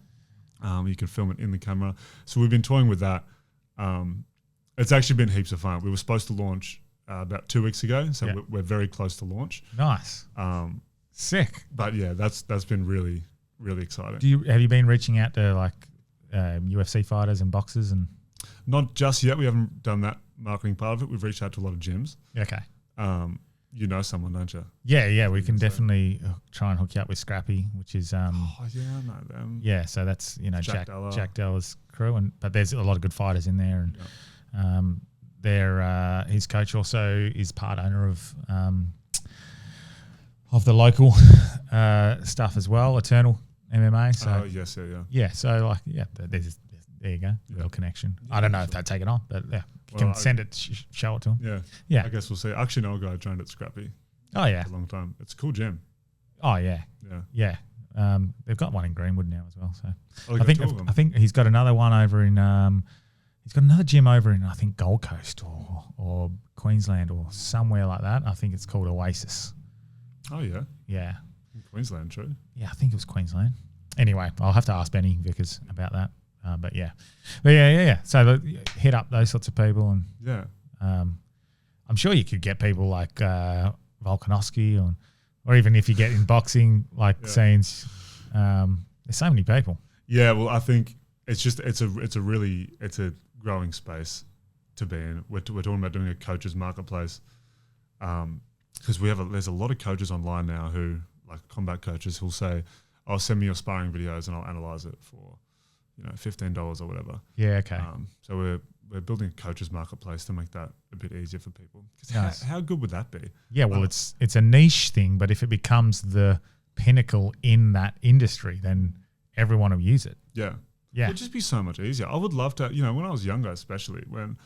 B: You can film it in the camera. So we've been toying with that. It's actually been heaps of fun. We were supposed to launch about 2 weeks ago, so we're very close to launch.
A: Nice. Sick.
B: But yeah, that's been really, really exciting.
A: Have you been reaching out to like UFC fighters and boxers and?
B: Not just yet. We haven't done that marketing part of it. We've reached out to a lot of gyms.
A: Okay.
B: You know someone, don't you?
A: Yeah. We can definitely try and hook you up with Scrappy, which is
B: I know them.
A: yeah. So that's Jack Della's crew, but there's a lot of good fighters in there, and his coach also is part owner of the local stuff as well, Eternal MMA. So
B: yes, yeah.
A: Yeah, so like there you go, real connection.
B: Yeah,
A: I don't know if they'd take it on, but yeah, you can send it, show it to them.
B: Yeah. I guess we'll see. I actually know a guy who trained at Scrappy.
A: Oh yeah,
B: for a long time. It's a cool gym.
A: Oh yeah.
B: Yeah.
A: They've got one in Greenwood now as well. So
B: I
A: think he's got another one over in he's got another gym over in I think Gold Coast or Queensland or somewhere like that. I think it's called Oasis.
B: Oh yeah.
A: Yeah.
B: In Queensland, true.
A: Yeah, I think it was Queensland. Anyway, I'll have to ask Benny Vickers about that. But yeah. So hit up those sorts of people, and I'm sure you could get people like Volkanovski, or even if you get in boxing scenes. There's so many people.
B: Yeah, well, I think it's a growing space to be in. We're talking about doing a coaches marketplace, because there's a lot of coaches online now who, like combat coaches, who'll say, send me your sparring videos and I'll analyze it for $15 or whatever.
A: Yeah, okay.
B: So we're building a coaches marketplace to make that a bit easier for people.
A: Nice.
B: How good would that be?
A: Yeah, well, it's a niche thing, but if it becomes the pinnacle in that industry, then everyone will use it.
B: Yeah.
A: Yeah.
B: It'd just be so much easier. I would love to, when I was younger, especially when,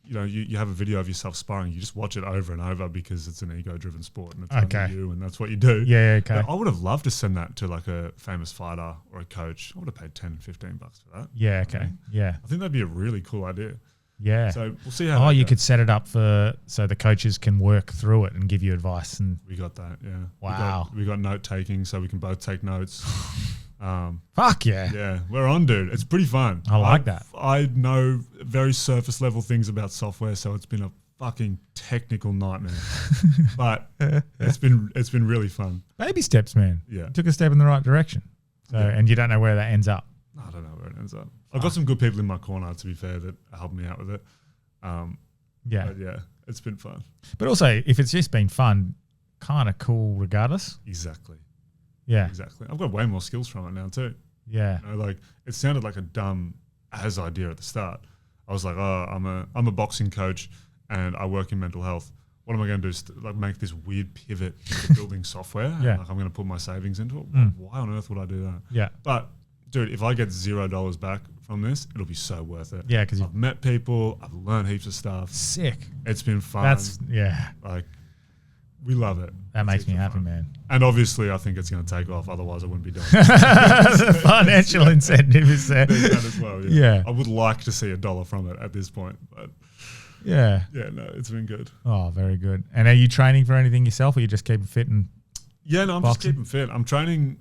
B: you have a video of yourself sparring, you just watch it over and over because it's an ego-driven sport and it's only you and that's what you do.
A: Yeah, okay.
B: But I would have loved to send that to like a famous fighter or a coach. I would have paid $10, $15 for that.
A: Yeah, okay. Yeah.
B: I think that'd be a really cool idea.
A: Yeah.
B: So we'll see how.
A: You could set it up so the coaches can work through it and give you advice. And
B: we got that. Yeah.
A: Wow.
B: We got note taking, so we can both take notes.
A: Fuck yeah.
B: Yeah, we're on, dude. It's pretty fun.
A: I like that.
B: I know very surface level things about software, so it's been a fucking technical nightmare. But it's been really fun.
A: Baby steps, man.
B: Yeah.
A: You took a step in the right direction. So, and you don't know where that ends up.
B: I don't know where it ends up. I've got some good people in my corner, to be fair, that help me out with it.
A: Yeah.
B: But yeah, it's been fun.
A: But also, if it's just been fun, kind of cool regardless.
B: Exactly.
A: Yeah.
B: Exactly. I've got way more skills from it now too.
A: Yeah.
B: Like it sounded like a dumb as idea at the start. I was like, oh, I'm a boxing coach and I work in mental health. What am I going to do? Like make this weird pivot to building software?
A: Yeah.
B: Like I'm going to put my savings into it. Why on earth would I do that?
A: Yeah.
B: But dude, if I get $0 back from this, it'll be so worth it.
A: Yeah, because
B: I've met people, I've learned heaps of stuff.
A: Sick.
B: It's been fun. Like we love it.
A: That makes me happy, man.
B: And obviously, I think it's going to take off. Otherwise, I wouldn't be doing it.
A: The financial incentive is there.
B: There's that as well. Yeah. I would like to see $1 from it at this point, but
A: yeah,
B: no, it's been good.
A: Oh, very good. And are you training for anything yourself, or you just keeping fit and?
B: Yeah, no, I'm
A: boxing?
B: just keeping fit. I'm training,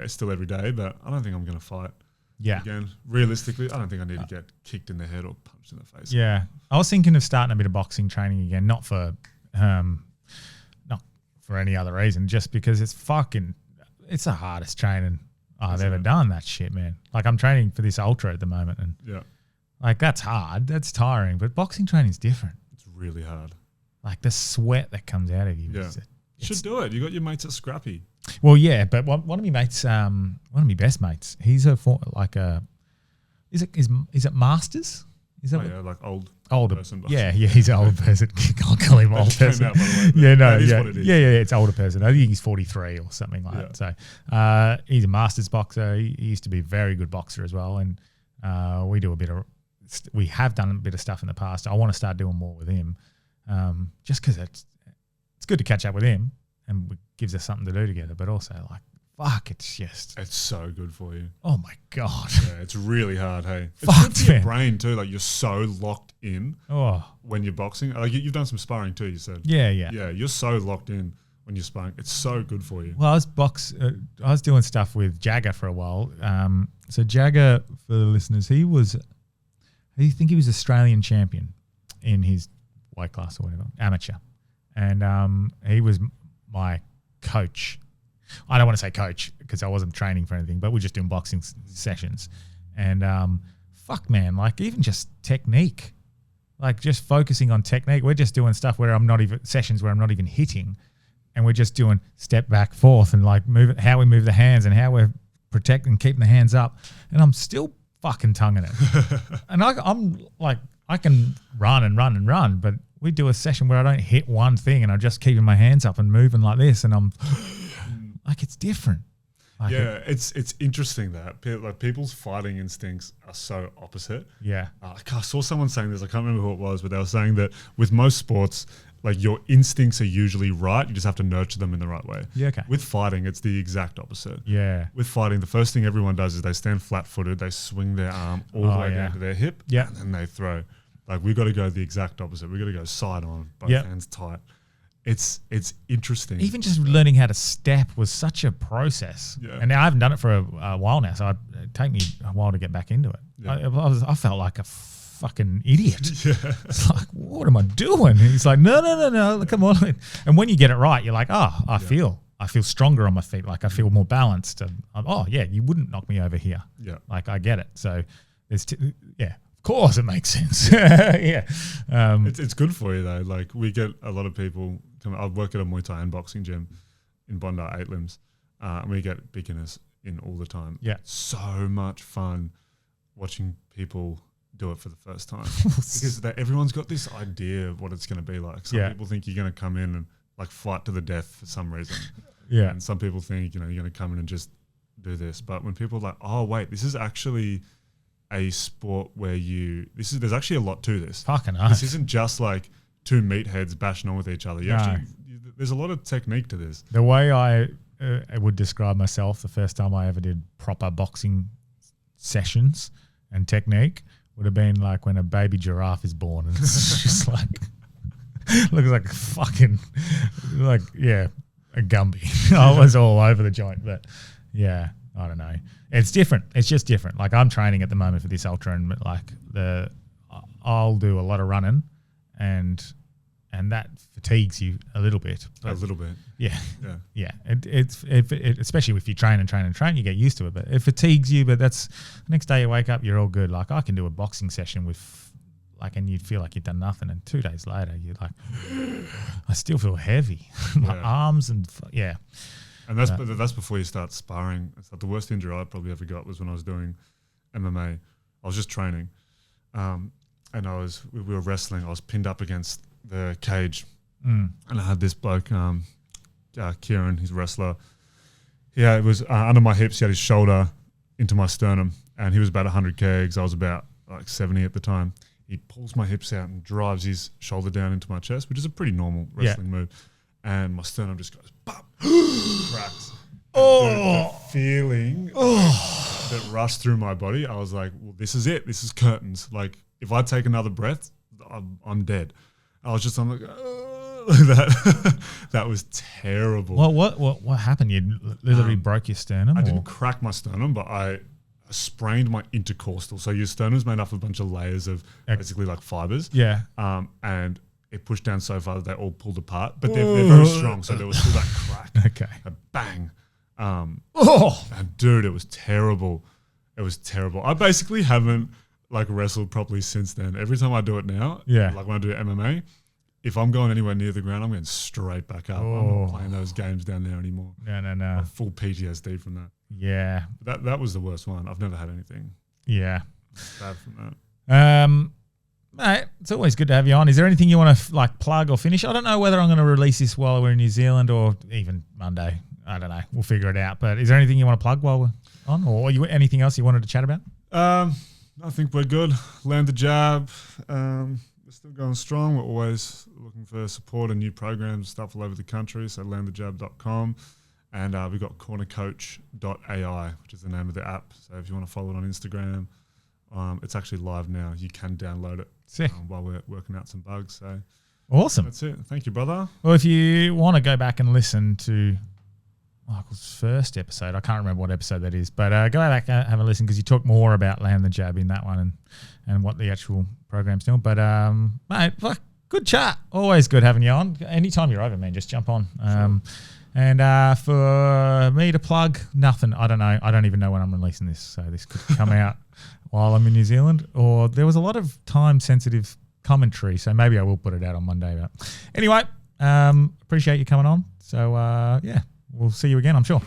B: still every day, but I don't think I'm going to fight.
A: Yeah.
B: Again, realistically, I don't think I need to get kicked in the head or punched in the face.
A: Yeah, I was thinking of starting a bit of boxing training again, not for any other reason, just because it's the hardest training I've ever done. That shit, man. Like I'm training for this ultra at the moment, and like that's hard, that's tiring. But boxing training is different.
B: It's really hard.
A: Like the sweat that comes out of you.
B: Yeah. Should do it. You got your mates at Scrappy.
A: Well, yeah, but one of my mates, one of my best mates, he's is it Masters? Is that
B: like
A: older
B: person?
A: Yeah, he's an older person. Can't call him old person.
B: Out, by the way,
A: yeah, no,
B: that is
A: yeah,
B: what it is.
A: yeah, it's older person. I think he's 43 or something like that. So he's a Masters boxer. He used to be a very good boxer as well, and we have done a bit of stuff in the past. I want to start doing more with him, just because it's good to catch up with him and it gives us something to do together. But also, like, fuck, it's
B: so good for you.
A: Oh my god,
B: yeah, it's really hard. Hey, it's
A: fuck,
B: good for your brain too. Like you're so locked in when you're boxing. Like you've done some sparring too. You said, yeah. You're so locked in when you're sparring. It's so good for you.
A: Well, I was doing stuff with Jagger for a while. So Jagger, for the listeners, I think he was Australian champion in his weight class or whatever, amateur, and he was my coach. I don't want to say coach because I wasn't training for anything, but we're just doing boxing sessions. And fuck, man, like even just technique, like just focusing on technique. We're just doing stuff where sessions where I'm not even hitting, and we're just doing step back, forth, and like how we move the hands and how we're protecting, keeping the hands up. And I'm still fucking tonguing it. And I'm like, I can run and run and run, but we do a session where I don't hit one thing and I'm just keeping my hands up and moving like this, and I'm like, it's different. Like
B: it's interesting that people's fighting instincts are so opposite.
A: Yeah.
B: I saw someone saying this, I can't remember who it was, but they were saying that with most sports, like your instincts are usually right. You just have to nurture them in the right way.
A: Yeah, okay.
B: With fighting, it's the exact opposite.
A: Yeah.
B: With fighting, the first thing everyone does is they stand flat-footed, they swing their arm all the way down to their hip, and then they throw. Like we've got to go the exact opposite. We've got to go side on, both hands tight. It's interesting.
A: Even just learning how to step was such a process. Yeah. And now I haven't done it for a while now, so it'd take me a while to get back into it. Yeah. I felt like a fucking idiot. Yeah. It's like, what am I doing? And he's like, no, come on. And when you get it right, you're like, I feel stronger on my feet. Like I feel more balanced. And you wouldn't knock me over here. Yeah. Like I get it. So there's, of course it makes sense. Yeah.
B: It's good for you though. Like we get a lot of people I work at a Muay Thai and boxing gym in Bondi, 8 limbs, and we get beginners in all the time.
A: Yeah.
B: So much fun watching people do it for the first time because everyone's got this idea of what it's going to be like. Some people think you're going to come in and like fight to the death for some reason.
A: Yeah.
B: And some people think, you're going to come in and just do this. But when people are like, oh wait, this is actually a sport where there's actually a lot to this.
A: Fucking hell.
B: This isn't just like two meatheads bashing on with each other.
A: No.
B: There's a lot of technique to this.
A: The way I would describe myself the first time I ever did proper boxing sessions and technique would have been like when a baby giraffe is born, and it's just like looks like a fucking a Gumby. I was all over the joint, but yeah, I don't know. It's different. It's just different. Like I'm training at the moment for this ultra, and like I'll do a lot of running, and that fatigues you a little bit.
B: A little bit.
A: Yeah. It's especially if you train, you get used to it. But it fatigues you. But that's the next day you wake up, you're all good. Like I can do a boxing session with, and you'd feel like you've done nothing, and 2 days later you're like, I still feel heavy, my arms and
B: And that's before you start sparring. It's like the worst injury I probably ever got was when I was doing MMA. I was just training, and we were wrestling. I was pinned up against the cage, and I had this bloke, Kieran, he's a wrestler. Yeah, it was under my hips. He had his shoulder into my sternum, and he was about 100 kgs. I was about like 70 at the time. He pulls my hips out and drives his shoulder down into my chest, which is a pretty normal wrestling move. And my sternum just goes, bop, cracks. The feeling that rushed through my body, I was like, well, this is it. This is curtains. Like, if I take another breath, I'm dead. I'm like, that. That was terrible.
A: Well, what happened? You literally broke your sternum?
B: I didn't crack my sternum, but I sprained my intercostal. So your sternum's made up of a bunch of layers of basically like fibers.
A: Yeah.
B: And it pushed down so far that they all pulled apart. But they're very strong, so there was still that crack.
A: Okay.
B: A bang. And dude, it was terrible. It was terrible. I basically haven't like wrestled properly since then. Every time I do it now, like when I do MMA, if I'm going anywhere near the ground, I'm going straight back up. I'm not playing those games down there anymore.
A: No.
B: I'm full PTSD from that.
A: Yeah.
B: That was the worst one. I've never had anything
A: bad
B: from that.
A: Mate, it's always good to have you on. Is there anything you want to plug or finish? I don't know whether I'm going to release this while we're in New Zealand or even Monday. I don't know. We'll figure it out. But is there anything you want to plug while we're on, or anything else you wanted to chat about?
B: I think we're good. Land the jab. We're still going strong. We're always looking for support and new programs, stuff all over the country. So landthejab.com. And we've got cornercoach.ai, which is the name of the app. So if you want to follow it on Instagram, it's actually live now. You can download it while we're working out some bugs. So
A: awesome.
B: That's it. Thank you, brother.
A: Well, if you want to go back and listen to Michael's first episode, I can't remember what episode that is, but go back and have a listen because you talk more about Land the Jab in that one and what the actual program's doing. But mate, good chat. Always good having you on. Anytime you're over, man, just jump on.
B: Sure.
A: And for me to plug, nothing. I don't know. I don't even know when I'm releasing this, so this could come out while I'm in New Zealand. Or there was a lot of time-sensitive commentary, so maybe I will put it out on Monday. But anyway, appreciate you coming on. So, we'll see you again, I'm sure.